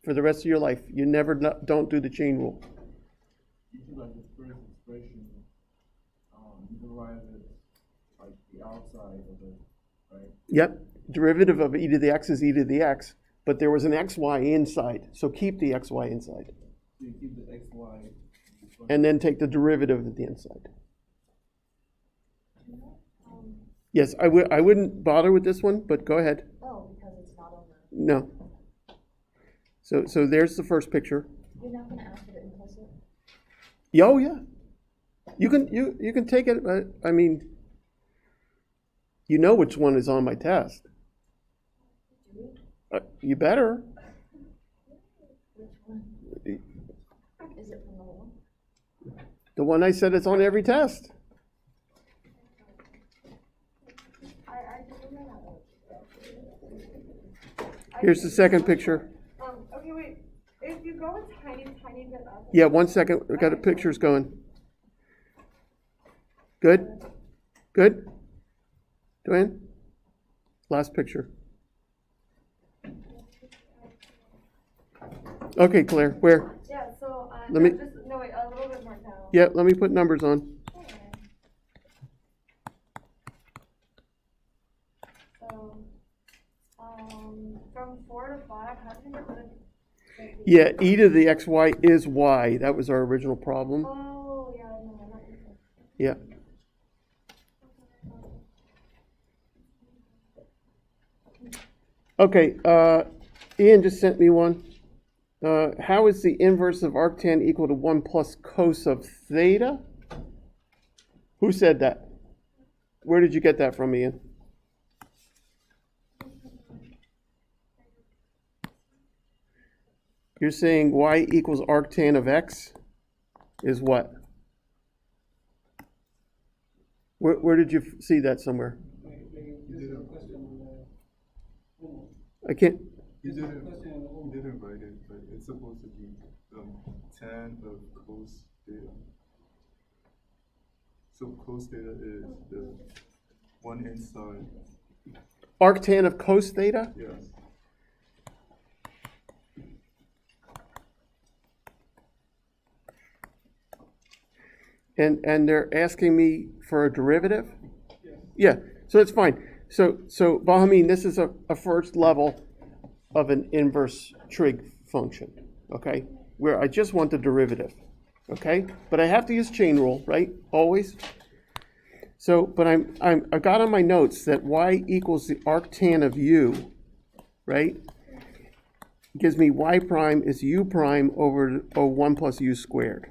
For the rest of your life. You never don't do the chain rule. do like the first expression, you derive it like the outside of it, right? Yep. Derivative of e to the x is e to the x, but there was an xy inside, so keep the xy inside. So you keep the xy. And then take the derivative of the inside. Yes, I wouldn't bother with this one, but go ahead. Oh, because it's not on the, No. So there's the first picture. you're not gonna ask for the implicit? Yeah, oh yeah. You can take it, but I mean, you know which one is on my test. Do we? You better. Which one? Is it from the one? The one I said it's on every test. I didn't know that. Here's the second picture. Okay, wait. If you go a tiny bit up. Yeah, 1 second. We got the pictures going. Good? Good? Dwayne? Last picture. Okay, Claire, where? Yeah, so, Let me- no, wait, a little bit more down. Yeah, let me put numbers on. So, from 4 to 5, how do you get the? Yeah, e to the xy is y. That was our original problem. Oh, yeah, no, not equal. Yeah. Okay, Ian just sent me one. How is the inverse of arctan equal to 1 plus cos of theta? Who said that? Where did you get that from, Ian? You're saying y equals arctan of x is what? Where did you see that somewhere? I can't. You didn't write it, but it's supposed to be tan of cos theta. So cos theta is the one inside. Arctan of cos theta? Yes. And they're asking me for a derivative? Yeah, so it's fine. So Bahameen, this is a first level of an inverse trig function, okay? Where I just want the derivative, okay? But I have to use chain rule, right? Always. So, but I got on my notes that y equals the arctan of u, right? Gives me y prime is u prime over 1 plus u squared.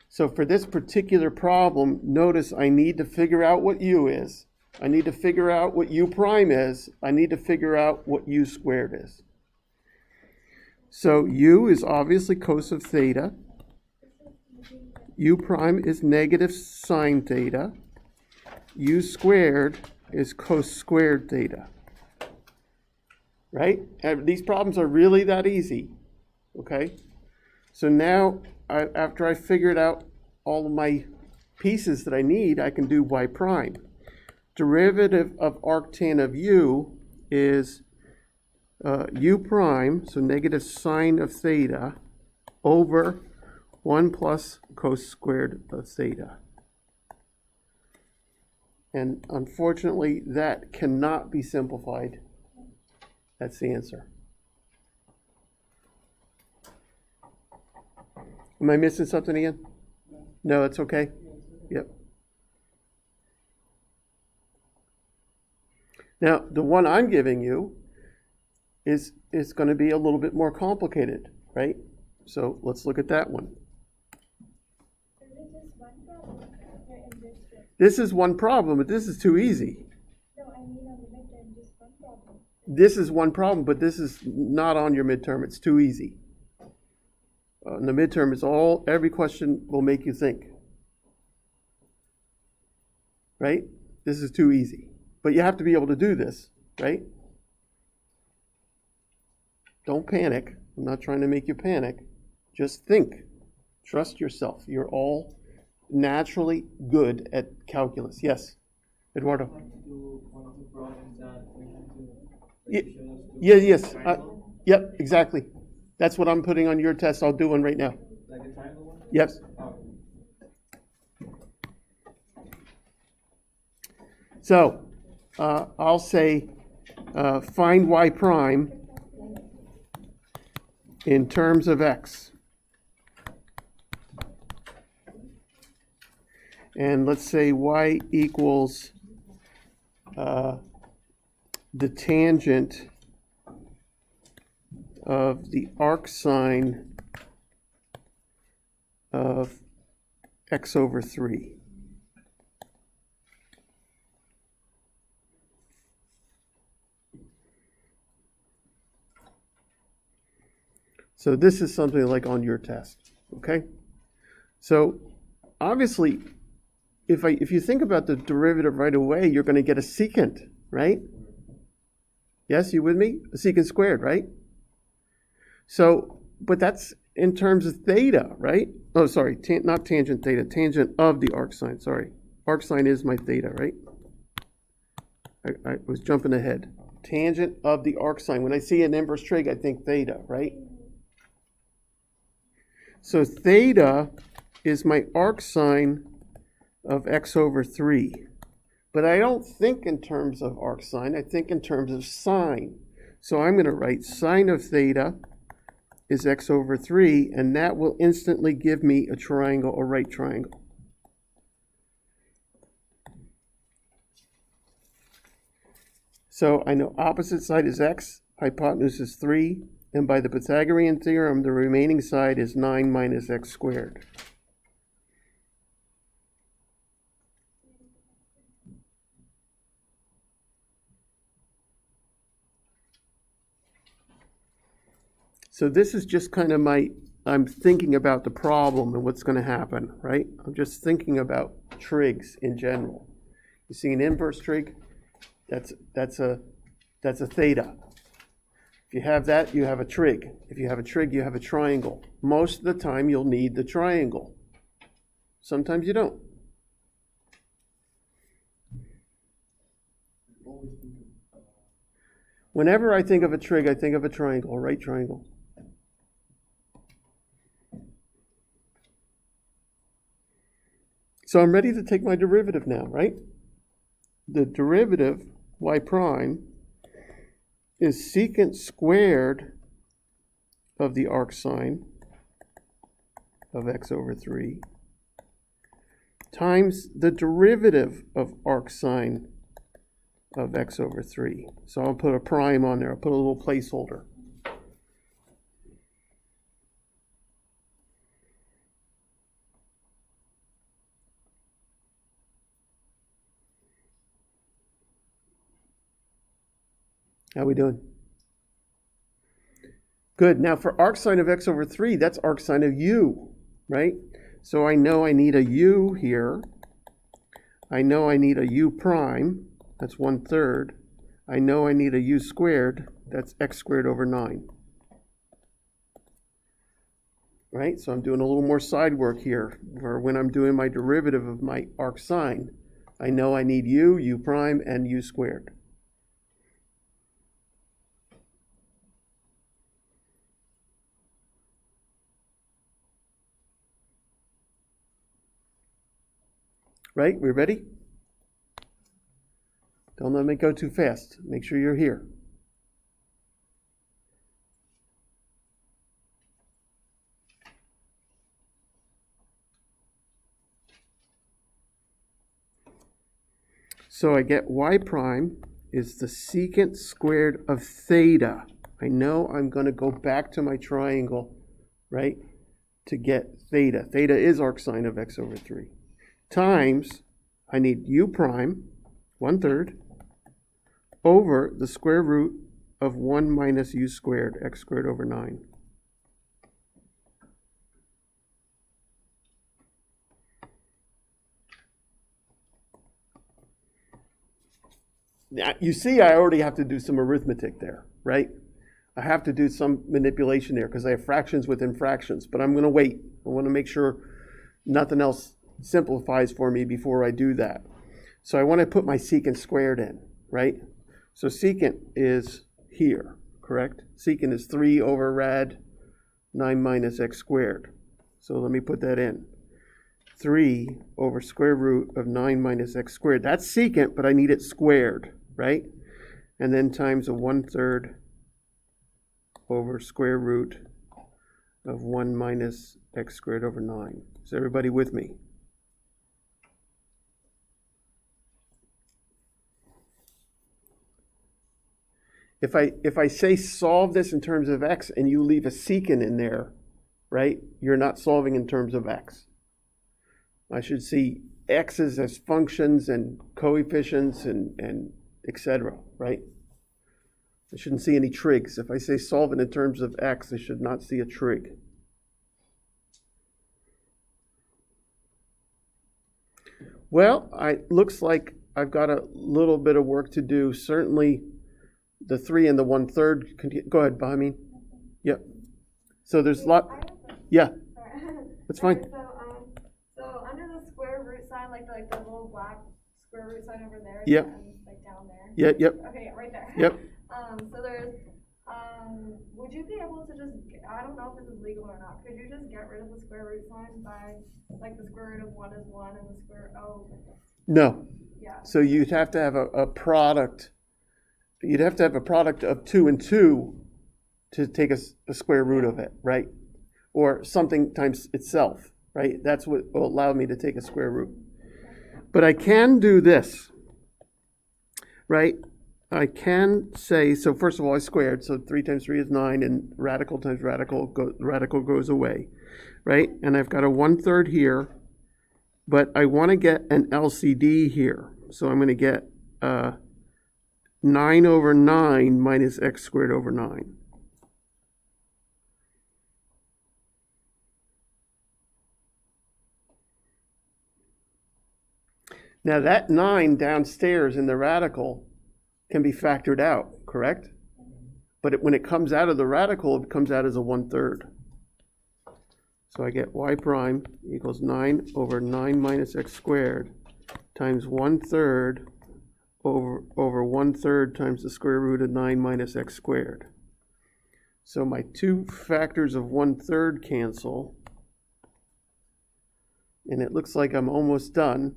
So for this particular problem, notice I need to figure out what u is. I need to figure out what u prime is. I need to figure out what u squared is. So u is obviously cos of theta. U prime is negative sine theta. U squared is cos squared theta. Right? And these problems are really that easy. Okay? So now, after I figured out all of my pieces that I need, I can do y prime. Derivative of arctan of u is u prime, so negative sine of theta, over 1 plus cos squared of theta. And unfortunately, that cannot be simplified. That's the answer. Am I missing something again? No, that's okay? Yep. Now, the one I'm giving you is going to be a little bit more complicated, right? So let's look at that one. Is it just one problem in this way? This is one problem, but this is too easy. No, I mean on the midterm, just one problem. this is one problem, but this is not on your midterm. It's too easy. In the midterm, every question will make you think. Right? This is too easy. But you have to be able to do this, right? Don't panic. I'm not trying to make you panic. Just think. Trust yourself. You're all naturally good at calculus. Yes, Eduardo. Like to do one of the problems that we have to, Ye- like, you showed us do Yeah, yes. triangle, Yep, exactly. That's what I'm putting on your test. I'll do one right now. like a triangle one? Yes. Oh, So I'll say find y prime in terms of x. And let's say y equals the tangent of the arc sine of x over 3. So this is something like on your test, okay? So obviously, if you think about the derivative right away, you're going to get a secant, right? Yes, you with me? A secant squared, right? So, but that's in terms of theta, right? Oh, sorry, not tangent theta, tangent of the arc sine, sorry. Arc sine is my theta, right? I was jumping ahead. Tangent of the arc sine. When I see an inverse trig, I think theta, right? So theta is my arc sine of x over 3. But I don't think in terms of arc sine, I think in terms of sine. So I'm going to write sine of theta is x over 3, and that will instantly give me a triangle, a right triangle. So I know opposite side is x, hypotenuse is 3, and by the Pythagorean theorem, the remaining side is 9 minus x squared. So this is just kind of I'm thinking about the problem and what's going to happen, right? I'm just thinking about trigs in general. You see an inverse trig, that's a theta. If you have that, you have a trig. If you have a trig, you have a triangle. Most of the time, you'll need the triangle. Sometimes you don't. Whenever I think of a trig, I think of a triangle, a right triangle. So I'm ready to take my derivative now, right? The derivative, y prime, is secant squared of the arc sine of x over 3 times the derivative of arc sine of x over 3. So I'll put a prime on there. I'll put a little placeholder. How we doing? Good. Now for arc sine of x over 3, that's arc sine of u, right? So I know I need a u here. I know I need a u prime. That's 1/3. I know I need a u squared. That's x squared over 9. Right? So I'm doing a little more side work here, where when I'm doing my derivative of my arc sine, I know I need u prime, and u squared. Right? We ready? Don't let me go too fast. Make sure you're here. So I get y prime is the secant squared of theta. I know I'm going to go back to my triangle, right, to get theta. Theta is arc sine of x over 3. Times, I need u prime, 1/3, over the square root of 1 minus u squared, x squared over 9. Now, you see I already have to do some arithmetic there, right? I have to do some manipulation there because I have fractions within fractions, but I'm going to wait. I want to make sure nothing else simplifies for me before I do that. So I want to put my secant squared in, right? So secant is here, correct? Secant is 3 over rad 9 minus x squared. So let me put that in. 3 over square root of 9 minus x squared. That's secant, but I need it squared, right? And then times a 1/3 over square root of 1 minus x squared over 9. Is everybody with me? If I say solve this in terms of x and you leave a secant in there, right, you're not solving in terms of x. I should see x's as functions and coefficients and etc., right? I shouldn't see any trigs. If I say solve it in terms of x, I should not see a trig. Well, looks like I've got a little bit of work to do. Certainly the 3 and the 1/3. Go ahead, Bahami. Yep. So there's a lot. I have a question. Yeah, Sorry. that's fine. So under the square root sign, like the little black square root sign over there. Yep. And like down there. Yep. Okay, right there. Yep. So there's, would you be able to just, I don't know if this is legal or not, could you just get rid of the square root sign by, like the square root of 1 is 1 and the square, No. yeah. So you'd have to have a product. You'd have to have a product of 2 and 2 to take a square root of it, right? Or something times itself, right? That's what will allow me to take a square root. But I can do this, right? I can say, so first of all, I squared, so 3 times 3 is 9, and radical times radical, radical goes away, right? And I've got a 1/3 here, but I want to get an LCD here. So I'm going to get 9 over 9 minus x squared over 9. Now that 9 downstairs in the radical can be factored out, correct? But when it comes out of the radical, it comes out as a 1/3. So I get y prime equals 9 over 9 minus x squared times 1/3 over 1/3 times the square root of 9 minus x squared. So my two factors of 1/3 cancel. And it looks like I'm almost done.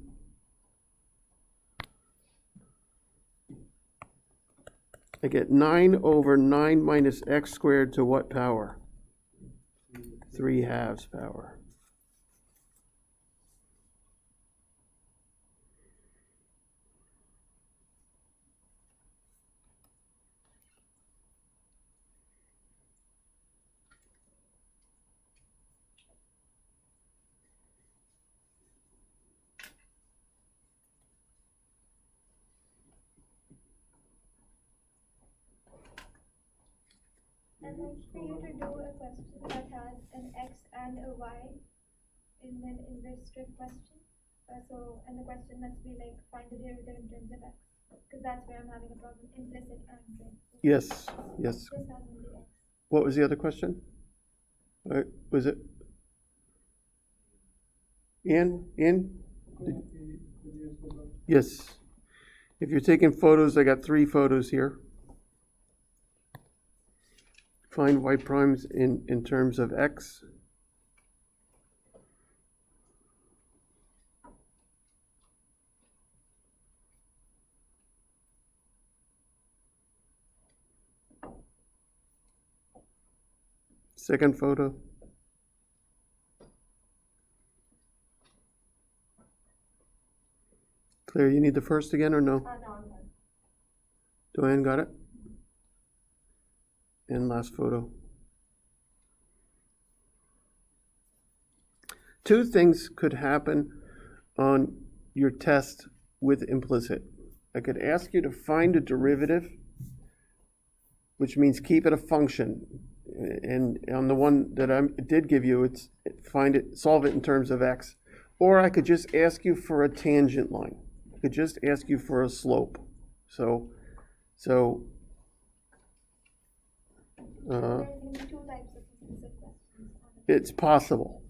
I get 9 over 9 minus x squared to what power? 3/2 power. And like for you to do a question that has an x and a y in an inverse strict question, and the question must be like find the derivative in terms of x, because that's where I'm having a problem. Implicit answer. Yes. This has only x. What was the other question? Was it? Ian? Yes. If you're taking photos, I got 3 photos here. Find y primes in terms of x. Second photo. Claire, you need the first again or no? No, I'm done. Joanne got it? And last photo. 2 things could happen on your test with implicit. I could ask you to find a derivative which means keep it a function. And on the one that I did give you, it's solve it in terms of x. Or I could just ask you for a tangent line. I could just ask you for a slope. So There can be two types of implicit questions. it's possible.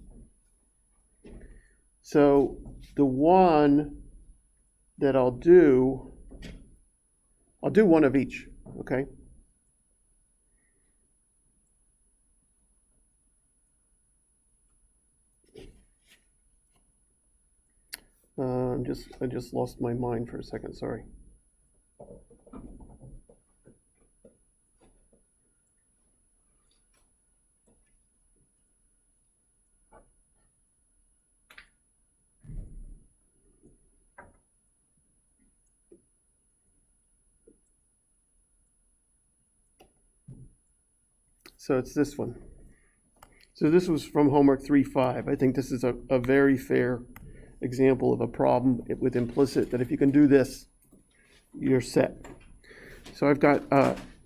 So the one that I'll do one of each, okay? I just lost my mind for a second, sorry. So it's this one. So this was from homework 3.5. I think this is a very fair example of a problem with implicit, that if you can do this, you're set. So I've got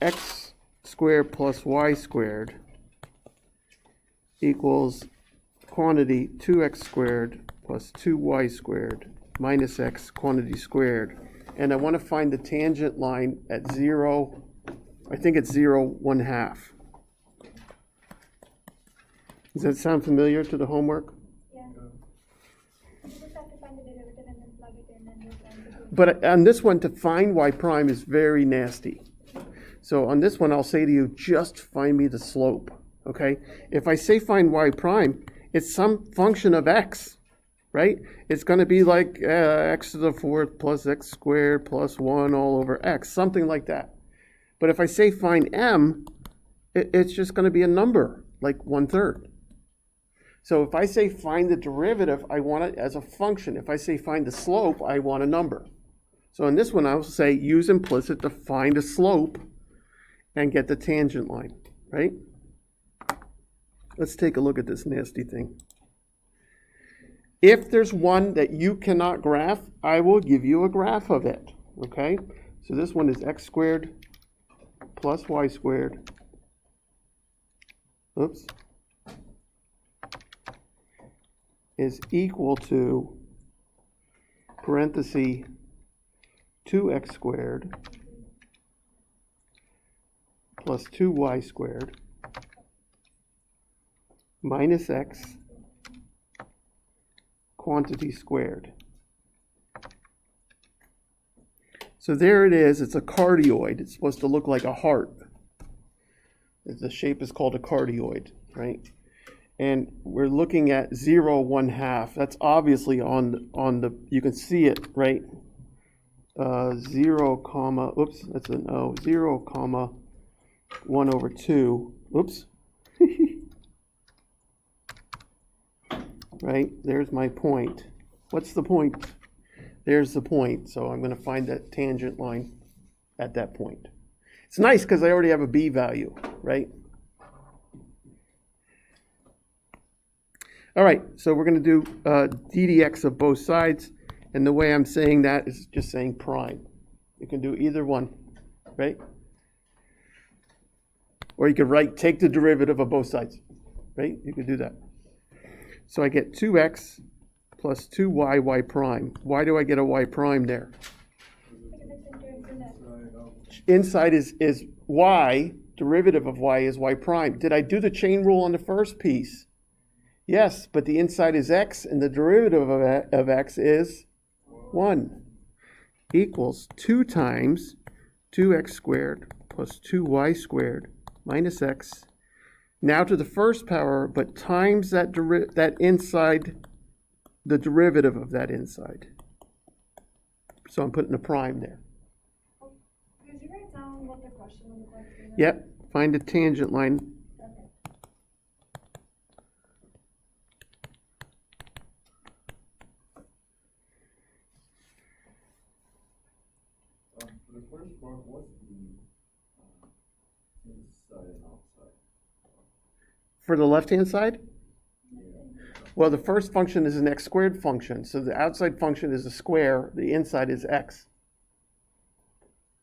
x squared plus y squared equals quantity 2x squared plus 2y squared minus x quantity squared. And I want to find the tangent line at 0, I think it's 0, 1/2. Does that sound familiar to the homework? Yeah. You just have to find the derivative and then plug it in and just find the derivative. But on this one, to find y prime is very nasty. So on this one, I'll say to you, just find me the slope, okay? If I say find y prime, it's some function of x, right? It's going to be like x to the 4th plus x squared plus 1 all over x, something like that. But if I say find m, it's just going to be a number, like 1/3. So if I say find the derivative, I want it as a function. If I say find the slope, I want a number. So in this one, I will say use implicit to find a slope and get the tangent line, right? Let's take a look at this nasty thing. If there's one that you cannot graph, I will give you a graph of it, okay? So this one is x squared plus y squared. Oops. Is equal to parenthesis 2x squared plus 2y squared minus x quantity squared. So there it is. It's a cardioid. It's supposed to look like a heart. The shape is called a cardioid, right? And we're looking at 0, 1/2. That's obviously on the, you can see it, right? 0, comma, oops, that's an O, 0, comma, 1/2, oops. Right, there's my point. What's the point? There's the point, so I'm going to find that tangent line at that point. It's nice because I already have a b value, right? All right, so we're going to do ddx of both sides, and the way I'm saying that is just saying prime. You can do either one, right? Or you could take the derivative of both sides, right? You could do that. So I get 2x plus 2y, y prime. Why do I get a y prime there? Because it's interconnected. Inside is y, derivative of y is y prime. Did I do the chain rule on the first piece? Yes, but the inside is x, and the derivative of x is 1. Equals 2 times 2x squared plus 2y squared minus x. Now to the first power, but times that inside, the derivative of that inside. So I'm putting a prime there. Could you write down what the question was like? Yep, find a tangent line. For the first part, what's the inside and outside? For the left-hand side? Well, the first function is an x squared function, so the outside function is a square, the inside is x.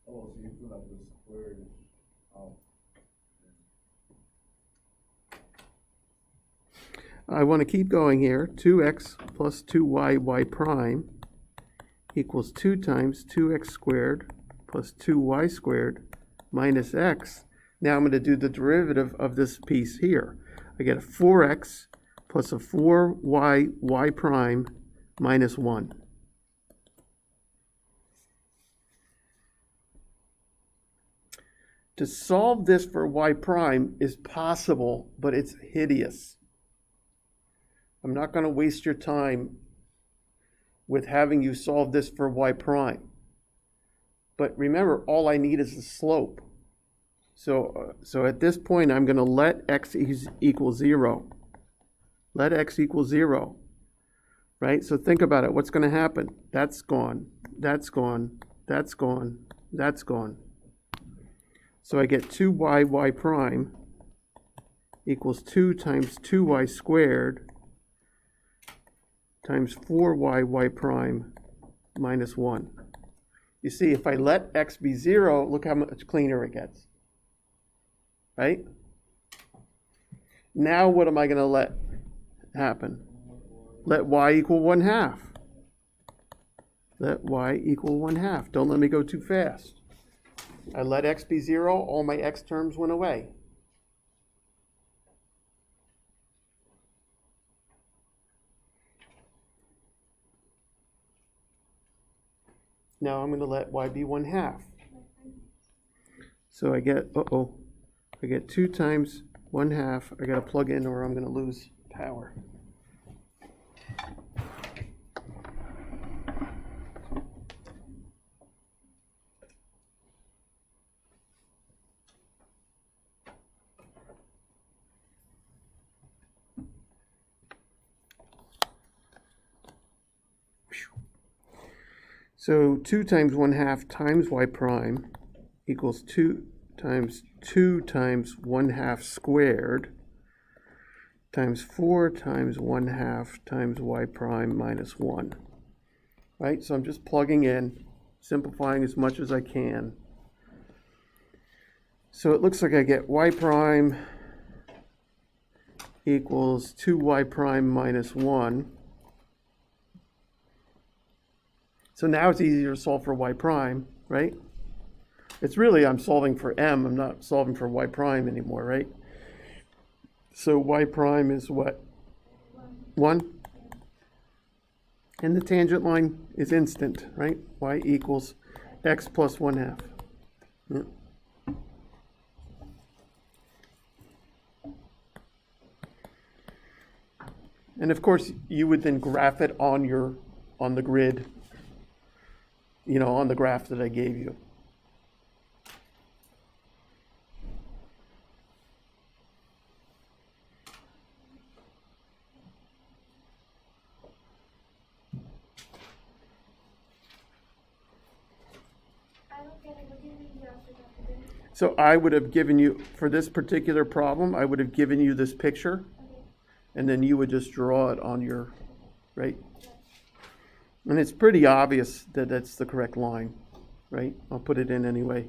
Oh, so you feel like the square is out. I want to keep going here. 2x plus 2y, y prime equals 2 times 2x squared plus 2y squared minus x. Now I'm going to do the derivative of this piece here. I get a 4x plus a 4y, y prime minus 1. To solve this for y prime is possible, but it's hideous. I'm not going to waste your time with having you solve this for y prime. But remember, all I need is the slope. So at this point, I'm going to let x equal 0. Let x equal 0. Right? So think about it. What's going to happen? That's gone. That's gone. That's gone. That's gone. So I get 2y, y prime equals 2 times 2y squared times 4y, y prime minus 1. You see, if I let x be 0, look how much cleaner it gets. Right? Now what am I going to let happen? Let y equal 1/2. Let y equal 1/2. Don't let me go too fast. I let x be 0, all my x terms went away. Now I'm going to let y be 1/2. So I get, I get 2 times 1/2. I got to plug in or I'm going to lose power. So 2 times 1/2 times y prime equals 2 times 1/2 squared times 4 times 1/2 times y prime minus 1. Right? So I'm just plugging in, simplifying as much as I can. So it looks like I get y prime equals 2y prime minus 1. So now it's easier to solve for y prime, right? It's really, I'm solving for m, I'm not solving for y prime anymore, right? So y prime is what? 1? And the tangent line is instant, right? Y equals x plus 1/2. Yeah. And of course, you would then graph it on the grid, on the graph that I gave you. I don't get it. What do you mean you have to calculate? So I would have given you, for this particular problem, I would have given you this picture, Okay. and then you would just draw it on your, right? And it's pretty obvious that that's the correct line, right? I'll put it in anyway.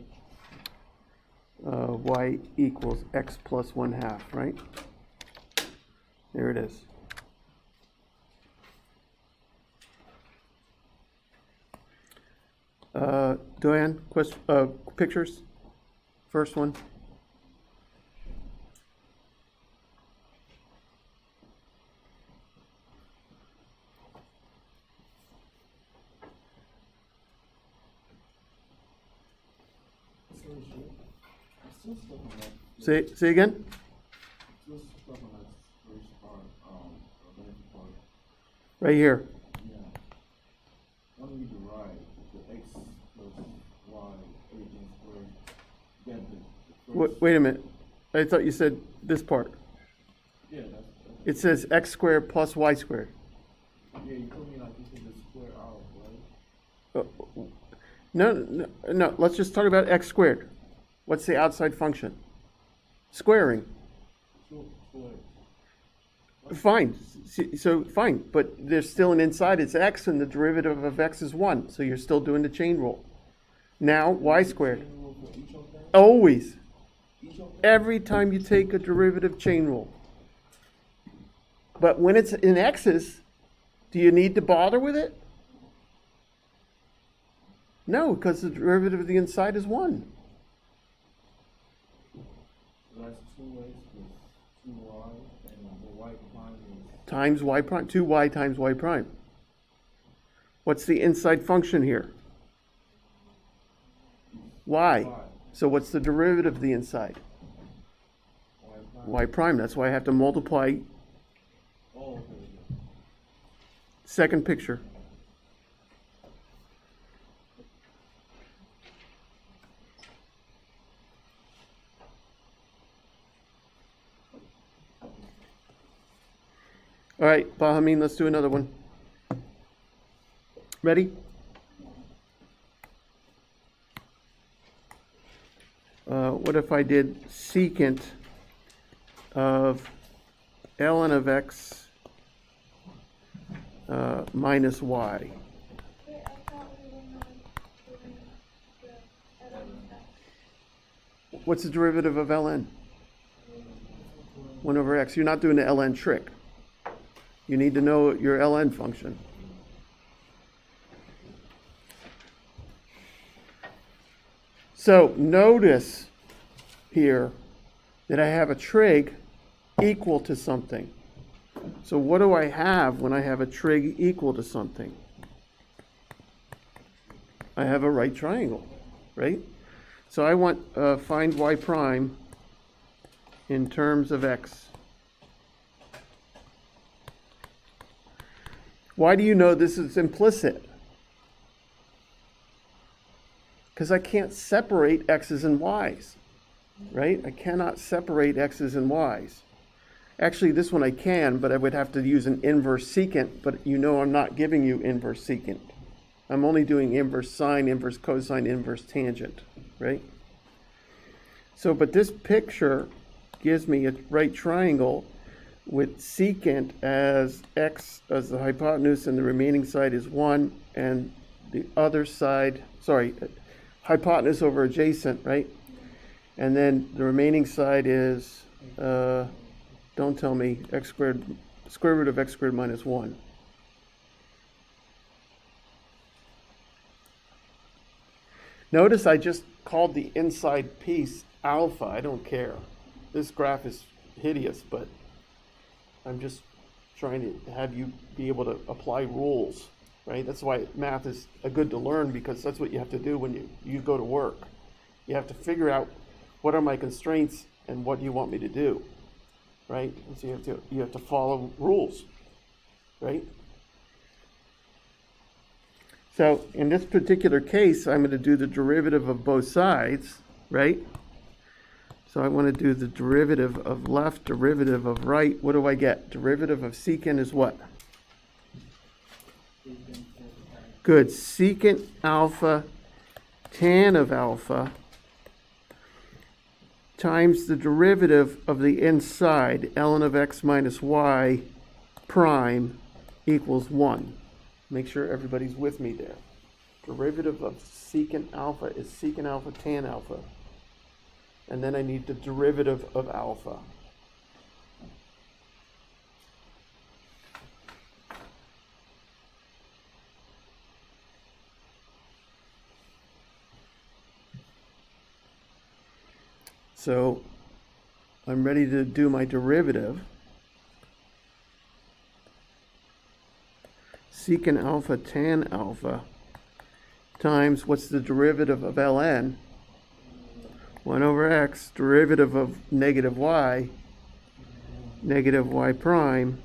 Y equals x plus 1/2, right? There it is. Diane, pictures? First one. Still stuck on that. Say again? Still stuck on that first part, benefit part. Right here. Yeah. When we derive the x plus y everything squared, get the first. Wait a minute. I thought you said this part. Yeah, that's It says x squared plus y squared. yeah. You told me like you take the square out, right? No. Let's just talk about x squared. What's the outside function? Squaring. Square. Fine. So fine, but there's still an inside. It's x, and the derivative of x is 1. So you're still doing the chain rule. Now y squared. Chain rule for each of them. Always. Each of them. Every time you take a derivative chain rule. But when it's in x's, do you need to bother with it? No, because the derivative of the inside is 1. So that's 2x plus 2y, and the y prime is Times y prime, 2y times y prime. What's the inside function here? Y. y. So what's the derivative of the inside? Y prime. Y prime. That's why I have to multiply. Oh, okay. Second picture. All right, Bahameen, let's do another one. Ready? What if I did secant of ln of x minus y? Wait, I thought we were not doing the element x. What's the derivative of ln? 1 over x. You're not doing the ln trick. You need to know your ln function. So notice here that I have a trig equal to something. So what do I have when I have a trig equal to something? I have a right triangle, right? So I want find y prime in terms of x. Why do you know this is implicit? Because I can't separate x's and y's, right? I cannot separate x's and y's. Actually, this one I can, but I would have to use an inverse secant, but you know I'm not giving you inverse secant. I'm only doing inverse sine, inverse cosine, inverse tangent, right? So, but this picture gives me a right triangle with secant as x as the hypotenuse and the remaining side is 1, and the other side, hypotenuse over adjacent, right? And then the remaining side is, don't tell me, x squared, square root of x squared minus 1. Notice I just called the inside piece alpha. I don't care. This graph is hideous, but I'm just trying to have you be able to apply rules, right? That's why math is good to learn, because that's what you have to do when you go to work. You have to figure out what are my constraints and what do you want me to do, right? And so you have to follow rules, right? So in this particular case, I'm going to do the derivative of both sides, right? So I want to do the derivative of left, derivative of right. What do I get? Derivative of secant is what? Good. Secant alpha tan of alpha times the derivative of the inside, ln of x minus y prime equals 1. Make sure everybody's with me there. Derivative of secant alpha is secant alpha tan alpha. And then I need the derivative of alpha. So I'm ready to do my derivative. Secant alpha tan alpha times, what's the derivative of ln? 1 over x, derivative of negative y prime.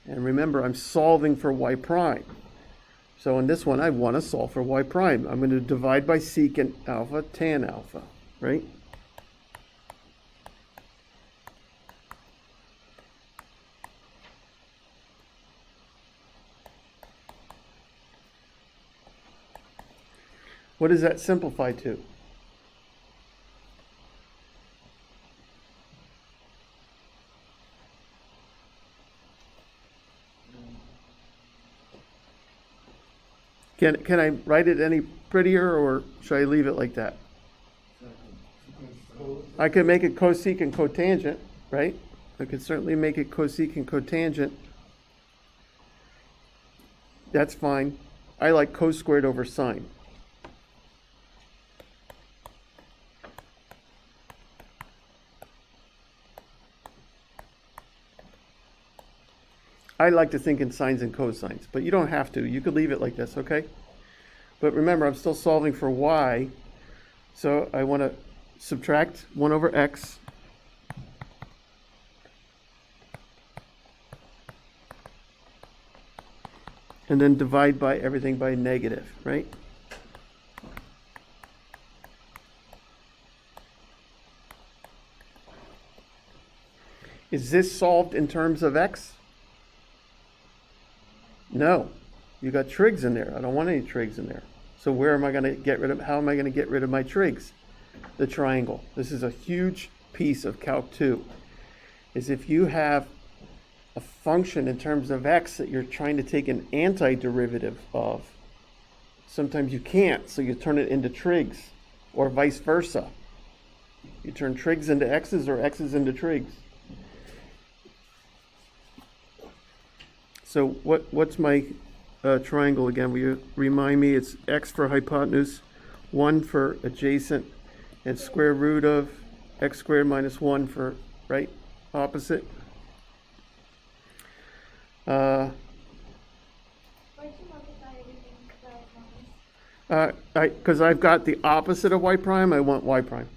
And remember, I'm solving for y prime. So in this one, I want to solve for y prime. I'm going to divide by secant alpha tan alpha, right? What does that simplify to? Can I write it any prettier, or should I leave it like that? I could make it cosecant cotangent, right? I could certainly make it cosecant cotangent. That's fine. I like cos squared over sine. I like to think in sines and cosines, but you don't have to. You could leave it like this, okay? But remember, I'm still solving for y, so I want to subtract 1 over x. And then divide by everything by negative, right? Is this solved in terms of x? No. You got trigs in there. I don't want any trigs in there. So where am I going to get rid of, how am I going to get rid of my trigs? The triangle. This is a huge piece of Calc 2. Is if you have a function in terms of x that you're trying to take an antiderivative of, sometimes you can't, so you turn it into trigs, or vice versa. You turn trigs into x's or x's into trigs. So what's my triangle again? Will you remind me? It's x for hypotenuse, 1 for adjacent, and square root of x squared minus 1 for right opposite. Why did you multiply everything by minus? Because I've got the opposite of y prime, I want y prime.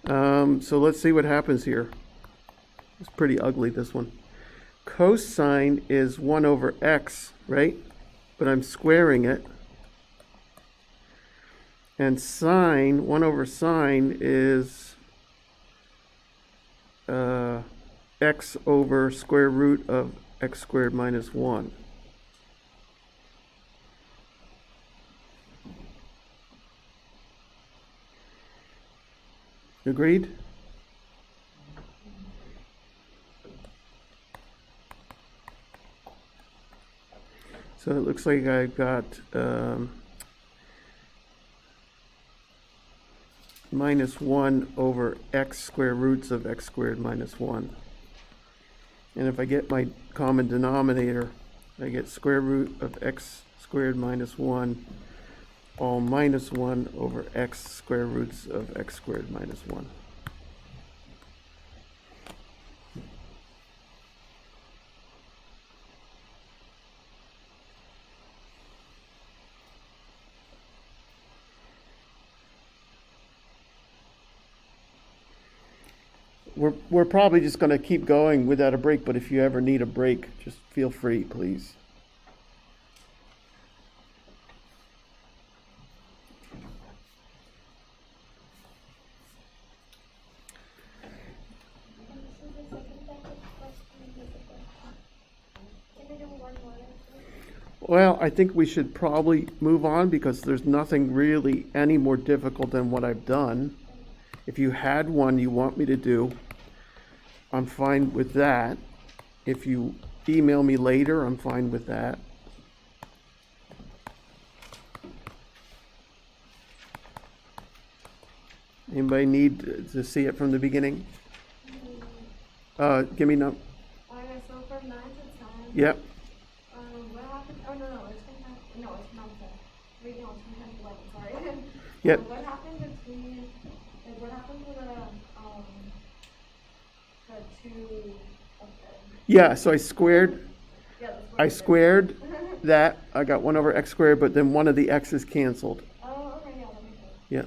Okay. So let's see what happens here. It's pretty ugly, this one. Cosine is 1 over x, right? But I'm squaring it. And sine, 1 over sine is x over square root of x squared minus 1. Agreed? So it looks like I've got minus 1 over x square roots of x squared minus 1. And if I get my common denominator, I get square root of x squared minus 1, all minus 1 over x square roots of x squared minus 1. We're probably just going to keep going without a break, but if you ever need a break, just feel free, please. And this is the second type of question. Can we do one more? Well, I think we should probably move on because there's nothing really any more difficult than what I've done. If you had one you want me to do, I'm fine with that. If you email me later, I'm fine with that. Anybody need to see it from the beginning? Give me no. Okay, so from 9 to 10. Yep. What happened? Oh, no, it's from 9. No, it's from 9 to 10. Wait, no, it's from 10 to 11, sorry. Yep. What happened between, like, what happened to the two of them? Yeah, so I squared. Yeah, that's what I it is. squared that. I got 1 over x squared, but then one of the x's canceled. Oh, okay, yeah, that makes sense.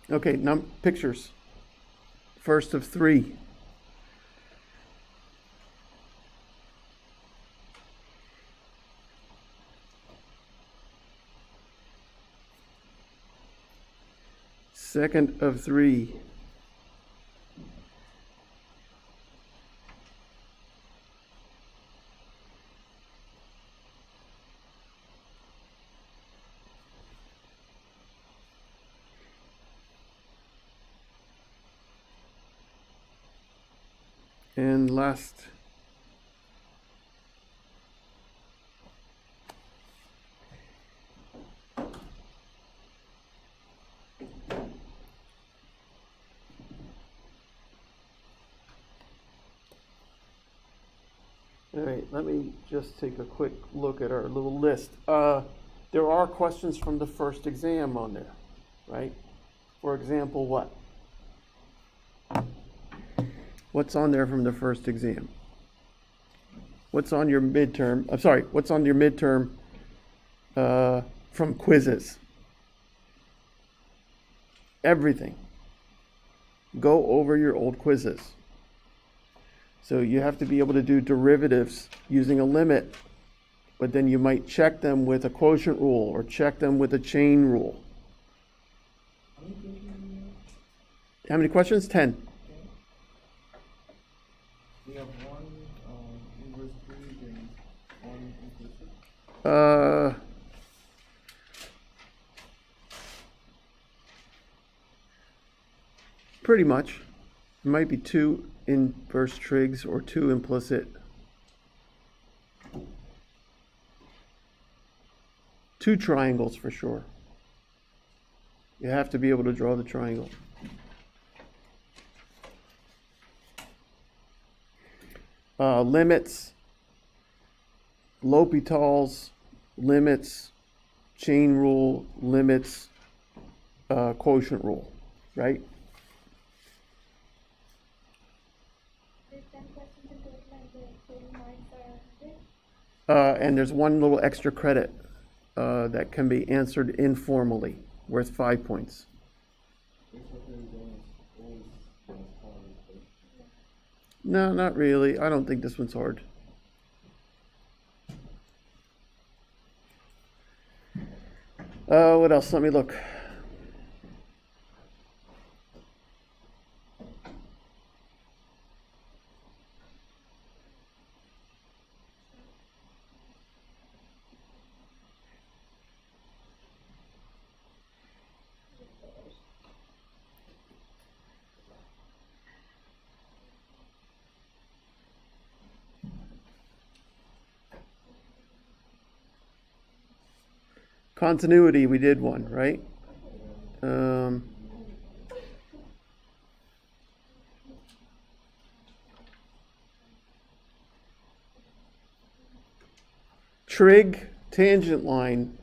Yeah. Okay, pictures. First of 3. Second of 3. And last. All right, let me just take a quick look at our little list. There are questions from the first exam on there, right? For example, what? What's on there from the first exam? What's on your midterm? I'm sorry, what's on your midterm from quizzes? Everything. Go over your old quizzes. So you have to be able to do derivatives using a limit, but then you might check them with a quotient rule or check them with a chain rule. How many questions? 10. We have one, inverse trig and one implicit. Pretty much. It might be 2 inverse trigs or 2 implicit. 2 triangles for sure. You have to be able to draw the triangle. Limits, L'Hopital's, limits, chain rule, limits, quotient rule, right? There's 10 questions in total and the total marks are 100. And there's one little extra credit that can be answered informally, worth 5 points. No, not really. I don't think this one's hard. What else? Let me look. Continuity, we did one, right? Trig, tangent line.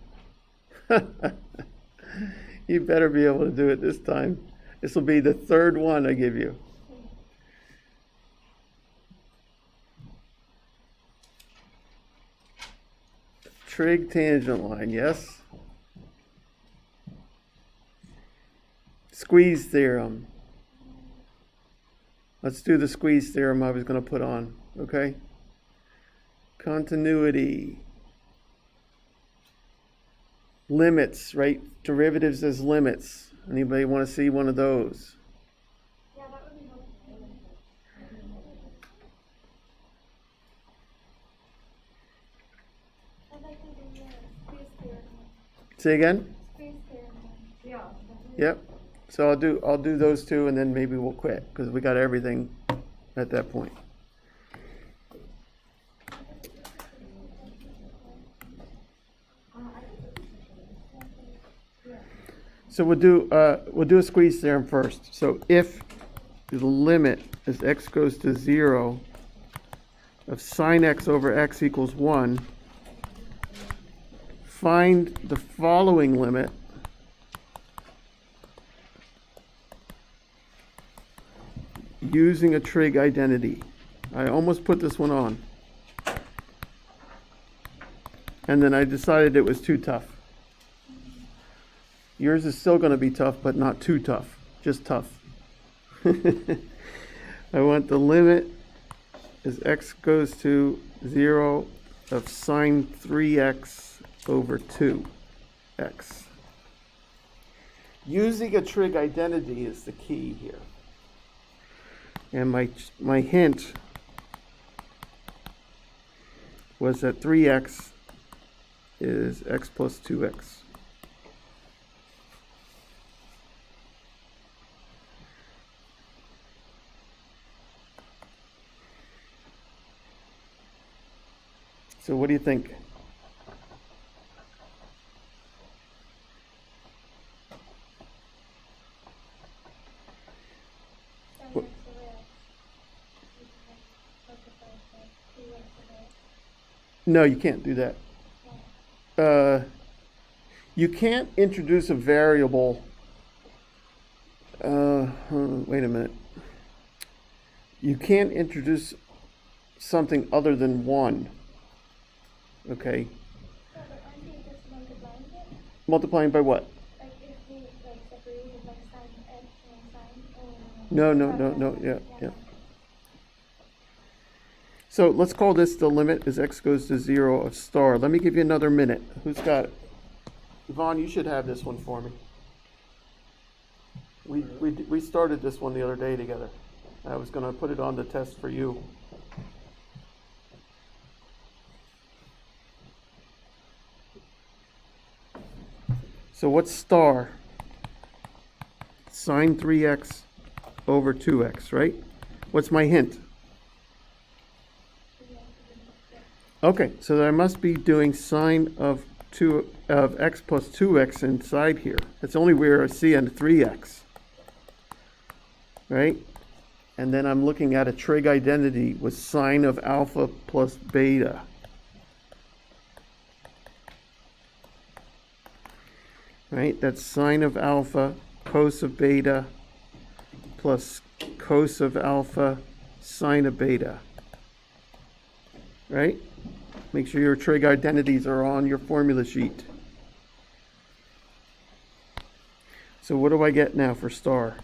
You better be able to do it this time. This will be the third one I give you. Trig, tangent line, yes? Squeeze theorem. Let's do the squeeze theorem I was going to put on, okay? Continuity. Limits, right? Derivatives as limits. Anybody want to see one of those? Yeah, that would be helpful. I'd like to do the space theorem. Say again? Space theorem. Yeah. Yep. So I'll do those two and then maybe we'll quit because we got everything at that point. So we'll do a squeeze theorem first. So if the limit as x goes to 0 of sine x over x equals 1, find the following limit using a trig identity. I almost put this one on. And then I decided it was too tough. Yours is still going to be tough, but not too tough. Just tough. I want the limit as x goes to 0 of sine 3x over 2x. Using a trig identity is the key here. And my hint was that 3x is x plus 2x. So what do you think? Sine x over x. Multiplied by 2x over x. No, you can't do that. You can't introduce a variable. Wait a minute. You can't introduce something other than 1. Okay. No, but aren't we just multiplying it? Multiplying by what? Like if we like separated like sine x and sine No. Yeah. So let's call this the limit as x goes to 0 of star. Let me give you another minute. Who's got it? Yvonne, you should have this one for me. We started this one the other day together. I was going to put it on the test for you. So what's star? Sine 3x over 2x, right? What's my hint? Okay, so I must be doing sine of x plus 2x inside here. That's only where I see on 3x, right? And then I'm looking at a trig identity with sine of alpha plus beta. Right, that's sine of alpha, cos of beta, plus cos of alpha, sine of beta. Right? Make sure your trig identities are on your formula sheet. So what do I get now for star?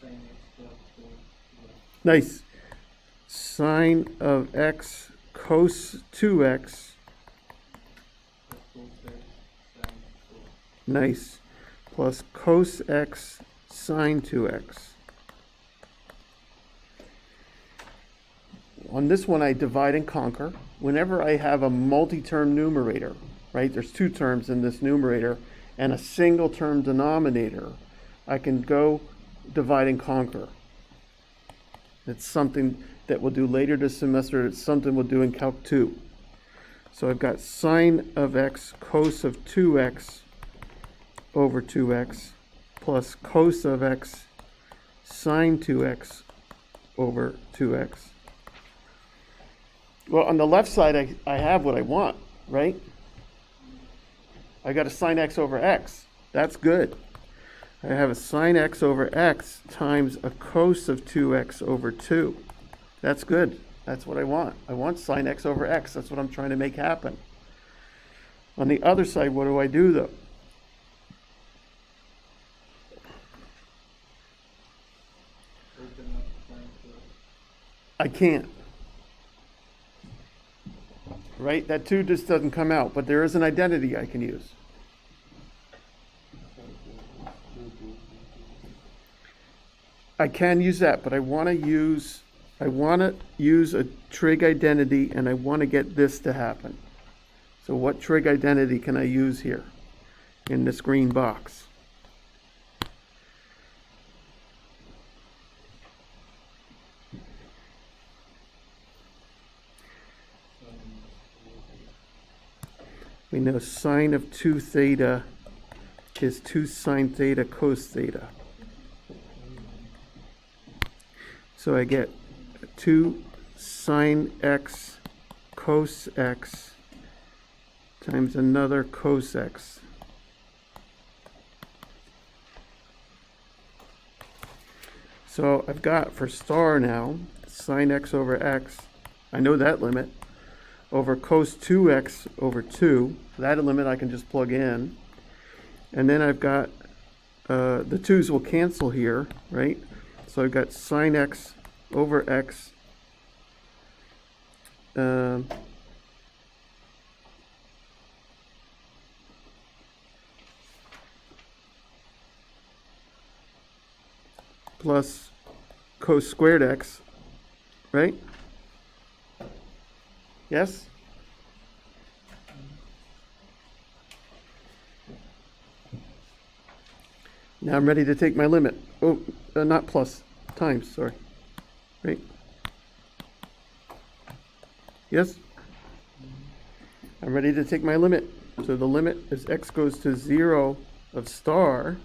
Sine x plus 4. Nice. Sine of x cos 2x. Nice. Plus cos x sine 2x. On this one, I divide and conquer. Whenever I have a multi-term numerator, right, there's 2 terms in this numerator, and a single term denominator, I can go divide and conquer. It's something that we'll do later this semester. It's something we'll do in Calc 2. So I've got sine of x cos of 2x over 2x plus cos of x sine 2x over 2x. Well, on the left side, I have what I want, right? I got a sine x over x. That's good. I have a sine x over x times a cos of 2x over 2. That's good. That's what I want. I want sine x over x. That's what I'm trying to make happen. On the other side, what do I do, though? Open up sine to I can't. Right? That 2 just doesn't come out, but there is an identity I can use. I can use that, but I want to use a trig identity, and I want to get this to happen. So what trig identity can I use here in this green box? We know sine of 2 theta is 2 sine theta cos theta. So I get 2 sine x cos x times another cos x. So I've got for star now sine x over x. I know that limit. Over cos 2x over 2. That limit I can just plug in. And then I've got, the 2's will cancel here, right? So I've got sine x over x. Plus cos squared x, right? Yes? Now I'm ready to take my limit. Oh, not plus, times, sorry. Right? Yes? I'm ready to take my limit. So the limit as x goes to 0 of star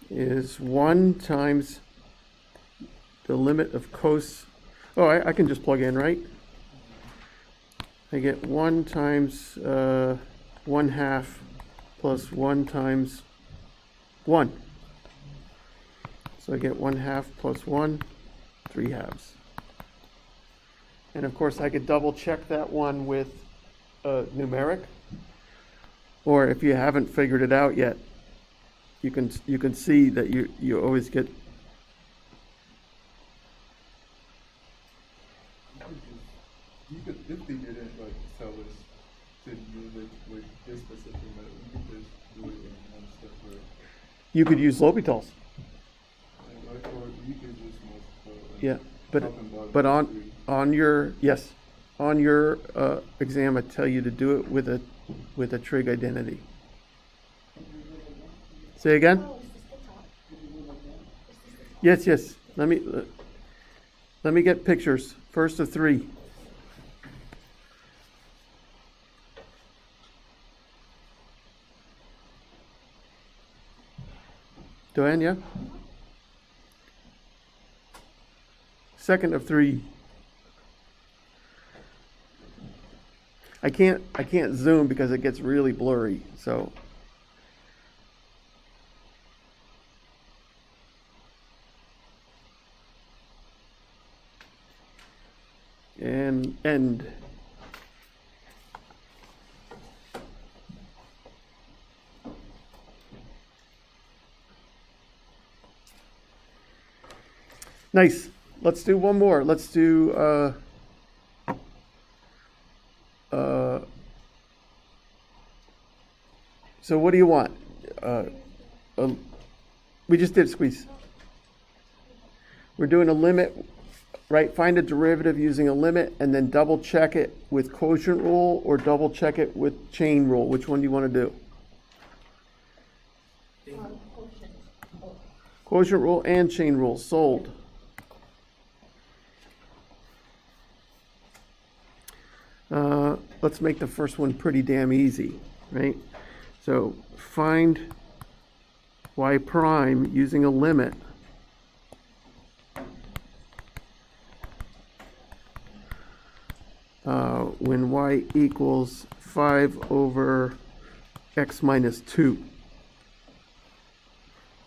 is 1 times the limit of cos. Oh, I can just plug in, right? I get 1 times 1/2 plus 1 times 1. So I get 1/2 plus 1, 3/2. And of course, I could double check that one with numeric. Or if you haven't figured it out yet, you can see that you always get. You could, if they didn't like tell us to use it with this specific method, we could just do it in one step, right? You could use L'Hopital's. Like, or you could just multiply. Yeah, top and bottom but of three. on your exam, I tell you to do it with a trig identity. Say again? Yes, yes. Let me get pictures. First of 3. Joanne, yeah? Second of 3. I can't zoom because it gets really blurry, so. And end. Nice. Let's do one more. Let's do so what do you want? We just did squeeze. We're doing a limit, right? Find a derivative using a limit and then double check it with quotient rule or double check it with chain rule. Which one do you want to do? Quotient rule and chain rule. Sold. Let's make the first one pretty damn easy, right? So find y prime using a limit when y equals 5 over x minus 2.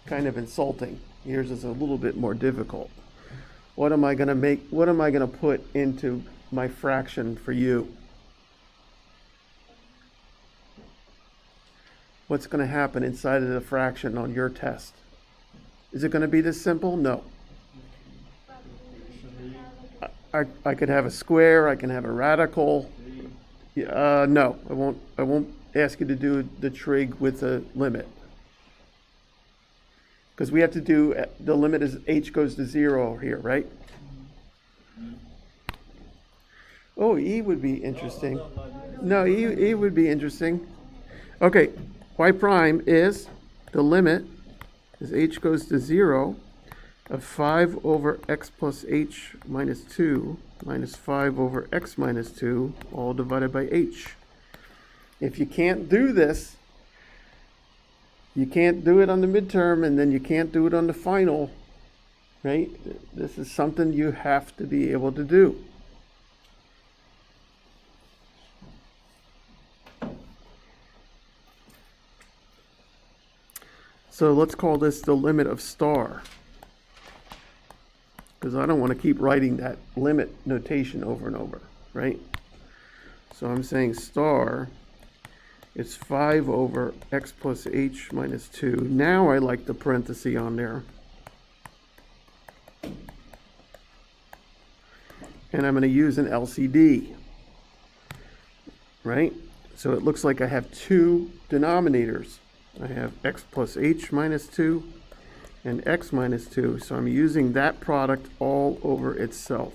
Kind of insulting. Yours is a little bit more difficult. What am I going to put into my fraction for you? What's going to happen inside of the fraction on your test? Is it going to be this simple? No. I could have a square, I can have a radical. No, I won't ask you to do the trig with a limit. Because we have to do, the limit is h goes to 0 here, right? Oh, e would be interesting. No, e would be interesting. Okay, y prime is, the limit is h goes to 0 of 5 over x plus h minus 2 minus 5 over x minus 2, all divided by h. If you can't do this, you can't do it on the midterm, and then you can't do it on the final, right? This is something you have to be able to do. So let's call this the limit of star, because I don't want to keep writing that limit notation over and over, right? So I'm saying star is 5 over x plus h minus 2. Now I like the parenthesis on there. And I'm going to use an LCD, right? So it looks like I have 2 denominators. I have x plus h minus 2 and x minus 2. So I'm using that product all over itself.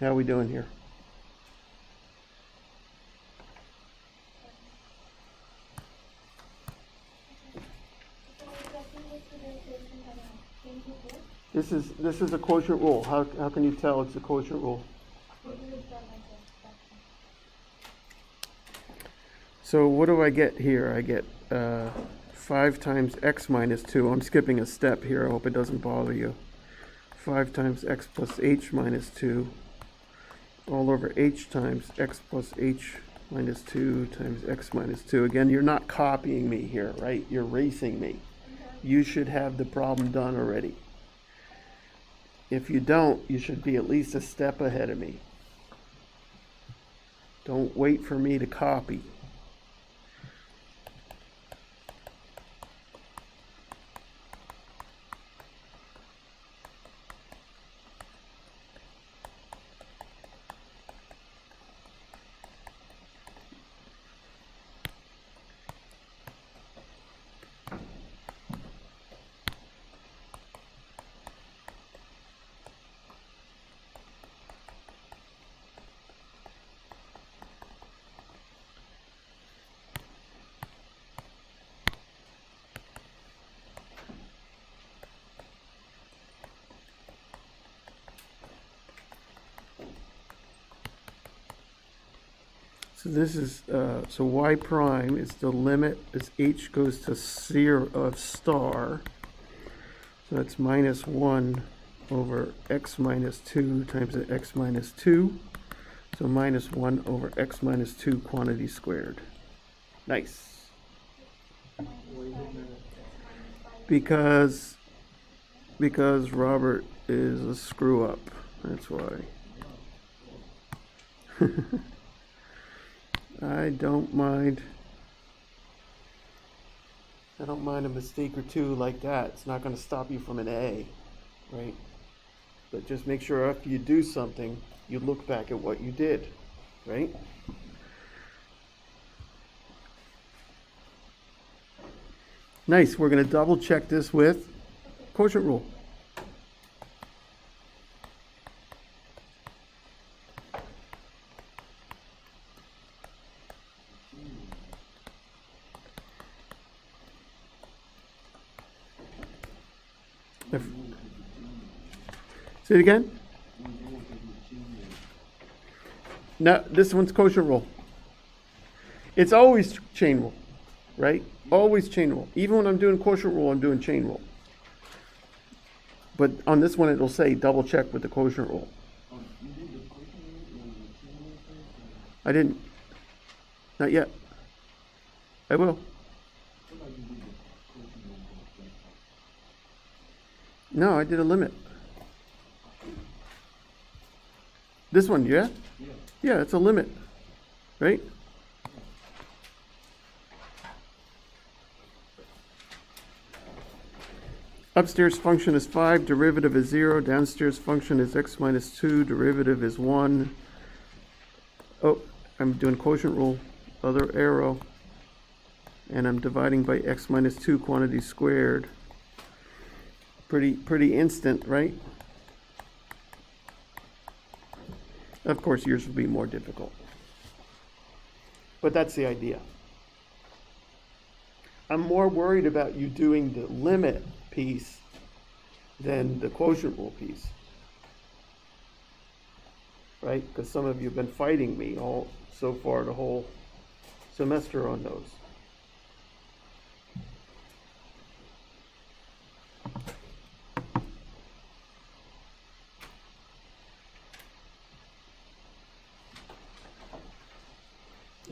How are we doing here? This is a quotient rule. How can you tell it's a quotient rule? So what do I get here? I get 5 times x minus 2. I'm skipping a step here. I hope it doesn't bother you. 5 times x plus h minus 2 all over h times x plus h minus 2 times x minus 2. Again, you're not copying me here, right? You're racing me. You should have the problem done already. If you don't, you should be at least a step ahead of me. Don't wait for me to copy. So this is, so y prime is the limit as h goes to 0 of star. So that's minus 1 over x minus 2 times the x minus 2. So minus 1 over x minus 2 quantity squared. Nice. Because Robert is a screw up. That's why. I don't mind a mistake or two like that. It's not going to stop you from an A, right? But just make sure after you do something, you look back at what you did, right? Nice. We're going to double check this with quotient rule. Say it again? No, this one's quotient rule. It's always chain rule, right? Always chain rule. Even when I'm doing quotient rule, I'm doing chain rule. But on this one, it'll say double check with the quotient rule. I didn't. Not yet. I will. No, I did a limit. This one, yeah? Yeah, it's a limit, right? Upstairs function is 5, derivative is 0. Downstairs function is x minus 2, derivative is 1. Oh, I'm doing quotient rule, other arrow. And I'm dividing by x minus 2 quantity squared. Pretty instant, right? Of course, yours will be more difficult. But that's the idea. I'm more worried about you doing the limit piece than the quotient rule piece. Right? Because some of you have been fighting me all so far the whole semester on those.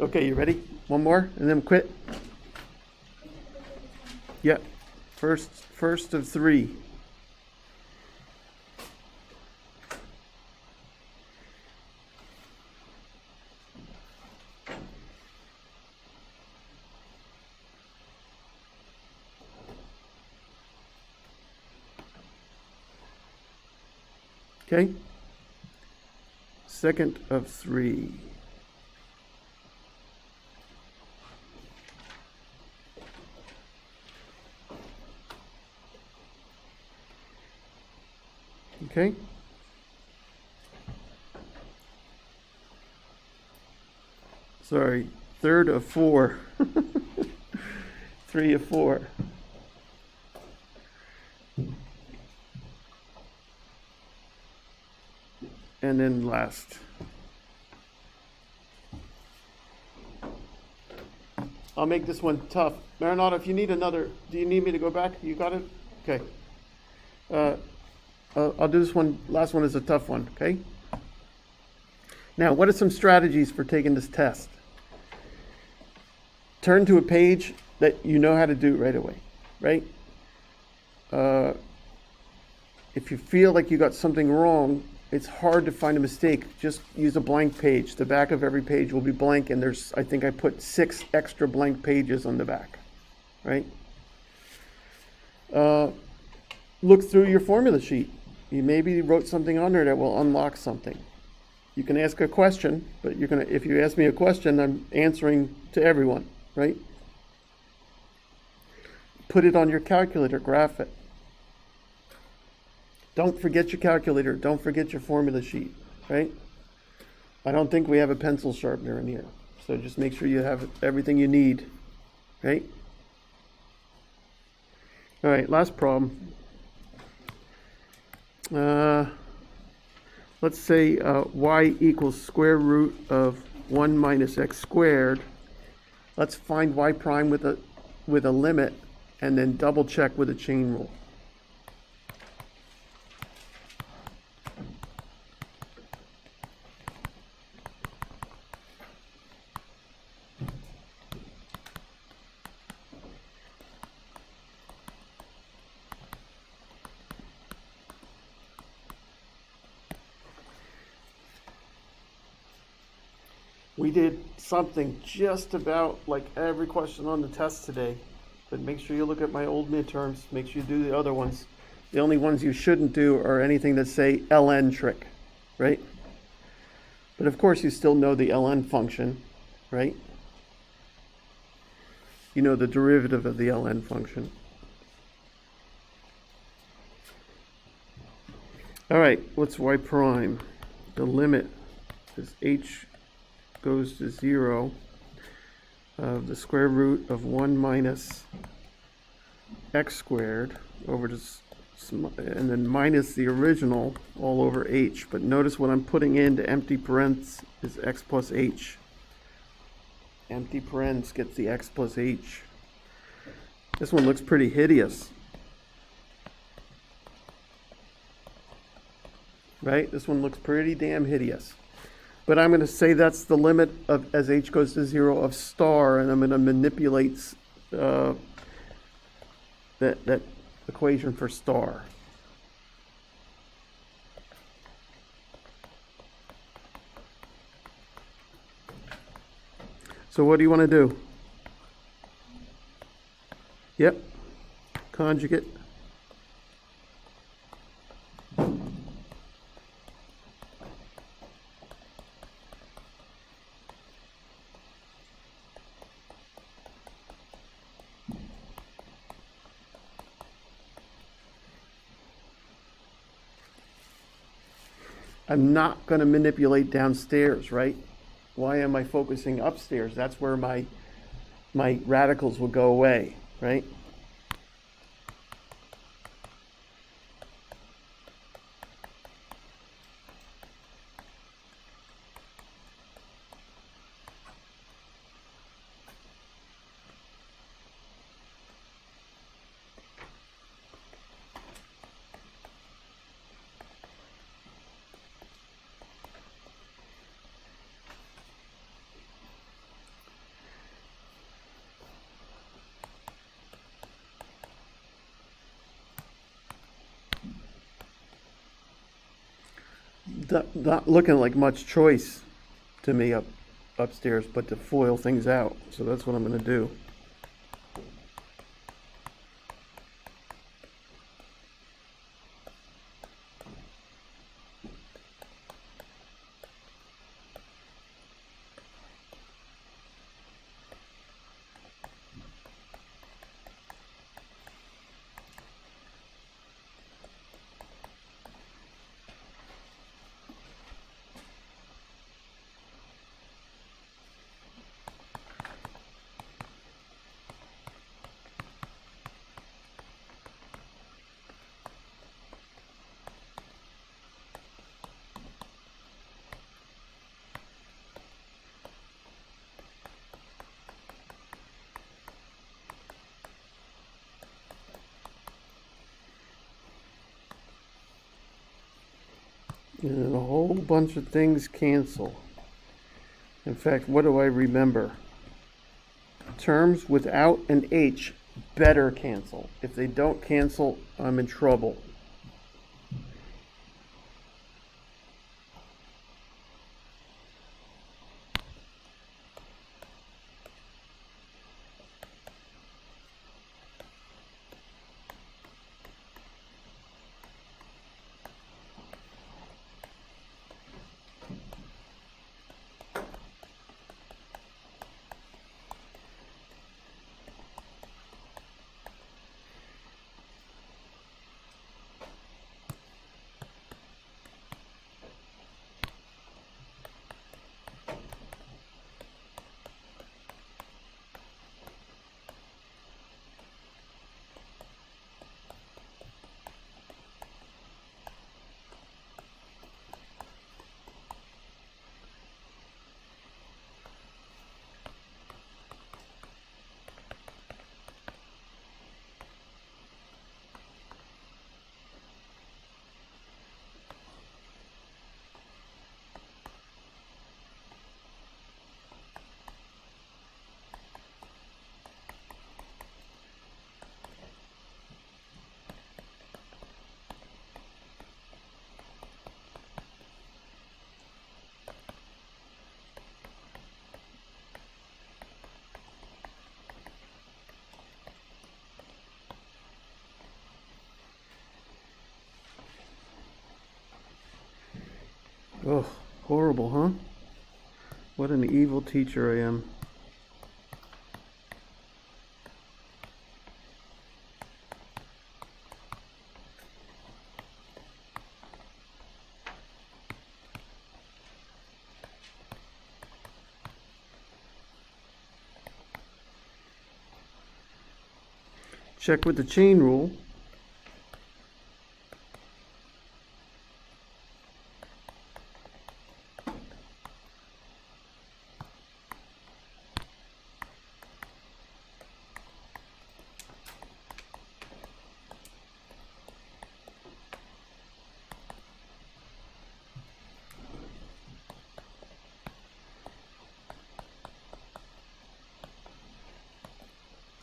Okay, you ready? One more and then quit? Yeah. First of 3. Okay? Second of 3. Okay? Sorry, third of 4. 3 of 4. and then last. I'll make this one tough. Marinata, if you need another, do you need me to go back? You got it? Okay. I'll do this one, last one is a tough one, okay? Now, what are some strategies for taking this test? Turn to a page that you know how to do right away, right? If you feel like you got something wrong, it's hard to find a mistake. Just use a blank page. The back of every page will be blank, and I think I put 6 extra blank pages on the back, right? Look through your formula sheet. You maybe wrote something on there that will unlock something. You can ask a question, but if you ask me a question, I'm answering to everyone, right? Put it on your calculator, graph it. Don't forget your calculator. Don't forget your formula sheet, right? I don't think we have a pencil sharpener in here. So just make sure you have everything you need, right? All right, last problem. Let's say y equals square root of 1 minus x squared. Let's find y prime with a limit and then double check with a chain rule. We did something just about like every question on the test today, but make sure you look at my old midterms, make sure you do the other ones. The only ones you shouldn't do are anything that say ln trick, right? But of course you still know the ln function, right? You know the derivative of the ln function. All right, what's y prime? The limit is h goes to 0 of the square root of 1 minus x squared over to, and then minus the original all over h. But notice what I'm putting into empty parentheses is x plus h. Empty parentheses gets the x plus h. This one looks pretty hideous. Right? This one looks pretty damn hideous. But I'm going to say that's the limit of as h goes to 0 of star, and I'm going to manipulate that equation for star. So what do you want to do? Yep, conjugate. I'm not going to manipulate downstairs, right? Why am I focusing upstairs? That's where my radicals will go away, right? Not looking like much choice to me upstairs, but to FOIL things out. So that's what I'm going to do. And then a whole bunch of things cancel. In fact, what do I remember? Terms without an H better cancel. If they don't cancel, I'm in trouble. Oh, horrible, huh? What an evil teacher I am. Check with the chain rule.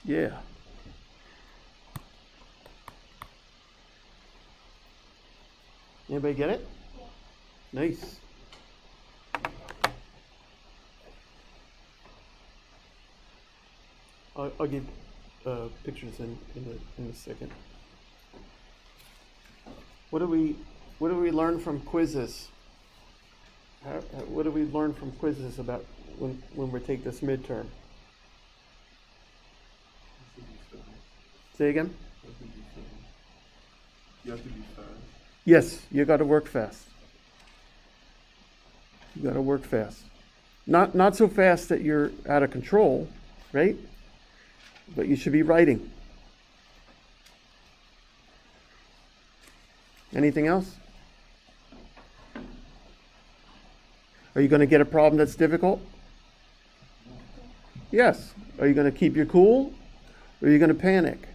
Yeah. Anybody get it? Nice. I'll give pictures in a second. What do we learn from quizzes? What do we learn from quizzes about when we take this midterm? Say again? You have to be fast. Yes, you got to work fast. You got to work fast. Not so fast that you're out of control, right? But you should be writing. Anything else? Are you going to get a problem that's difficult? Yes. Are you going to keep your cool, or are you going to panic?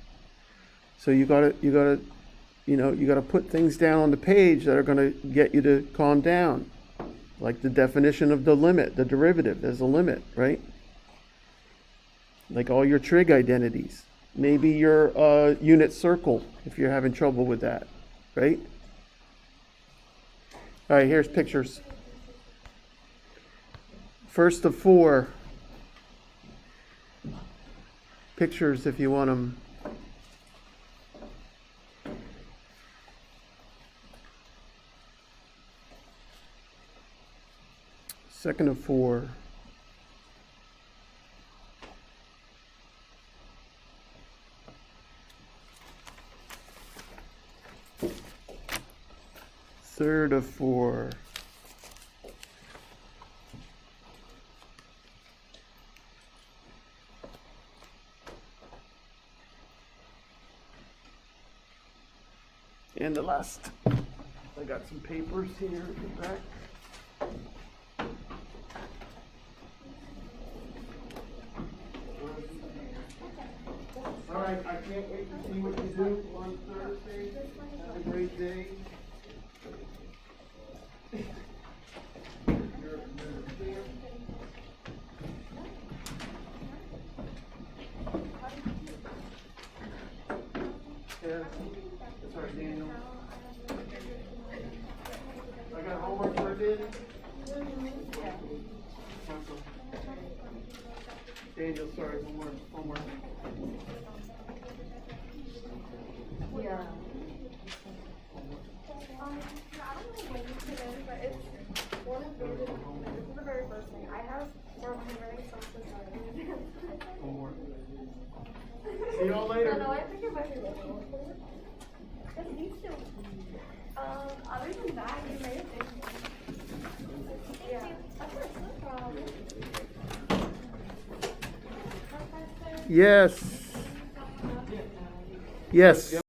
So you got to put things down on the page that are going to get you to calm down. Like the definition of the limit, the derivative, there's a limit, right? Like all your trig identities. Maybe your unit circle, if you're having trouble with that, right? All right, here's pictures. First of 4 pictures if you want them. Second of 4. Third of 4. And the last. I got some papers here in the back. All right, I can't wait to see what you do on Thursday. Have a great day. Daniel? Daniel, sorry, homework. Yeah. I don't know when you put in, but it's one of the, this is the very first thing. I have more handwriting, so I'm so sorry. Homework. See y'all later. No, I think it might be little. Just these two. Other than that, you may have been. Yeah. Of course, no problem. Yes. Yes.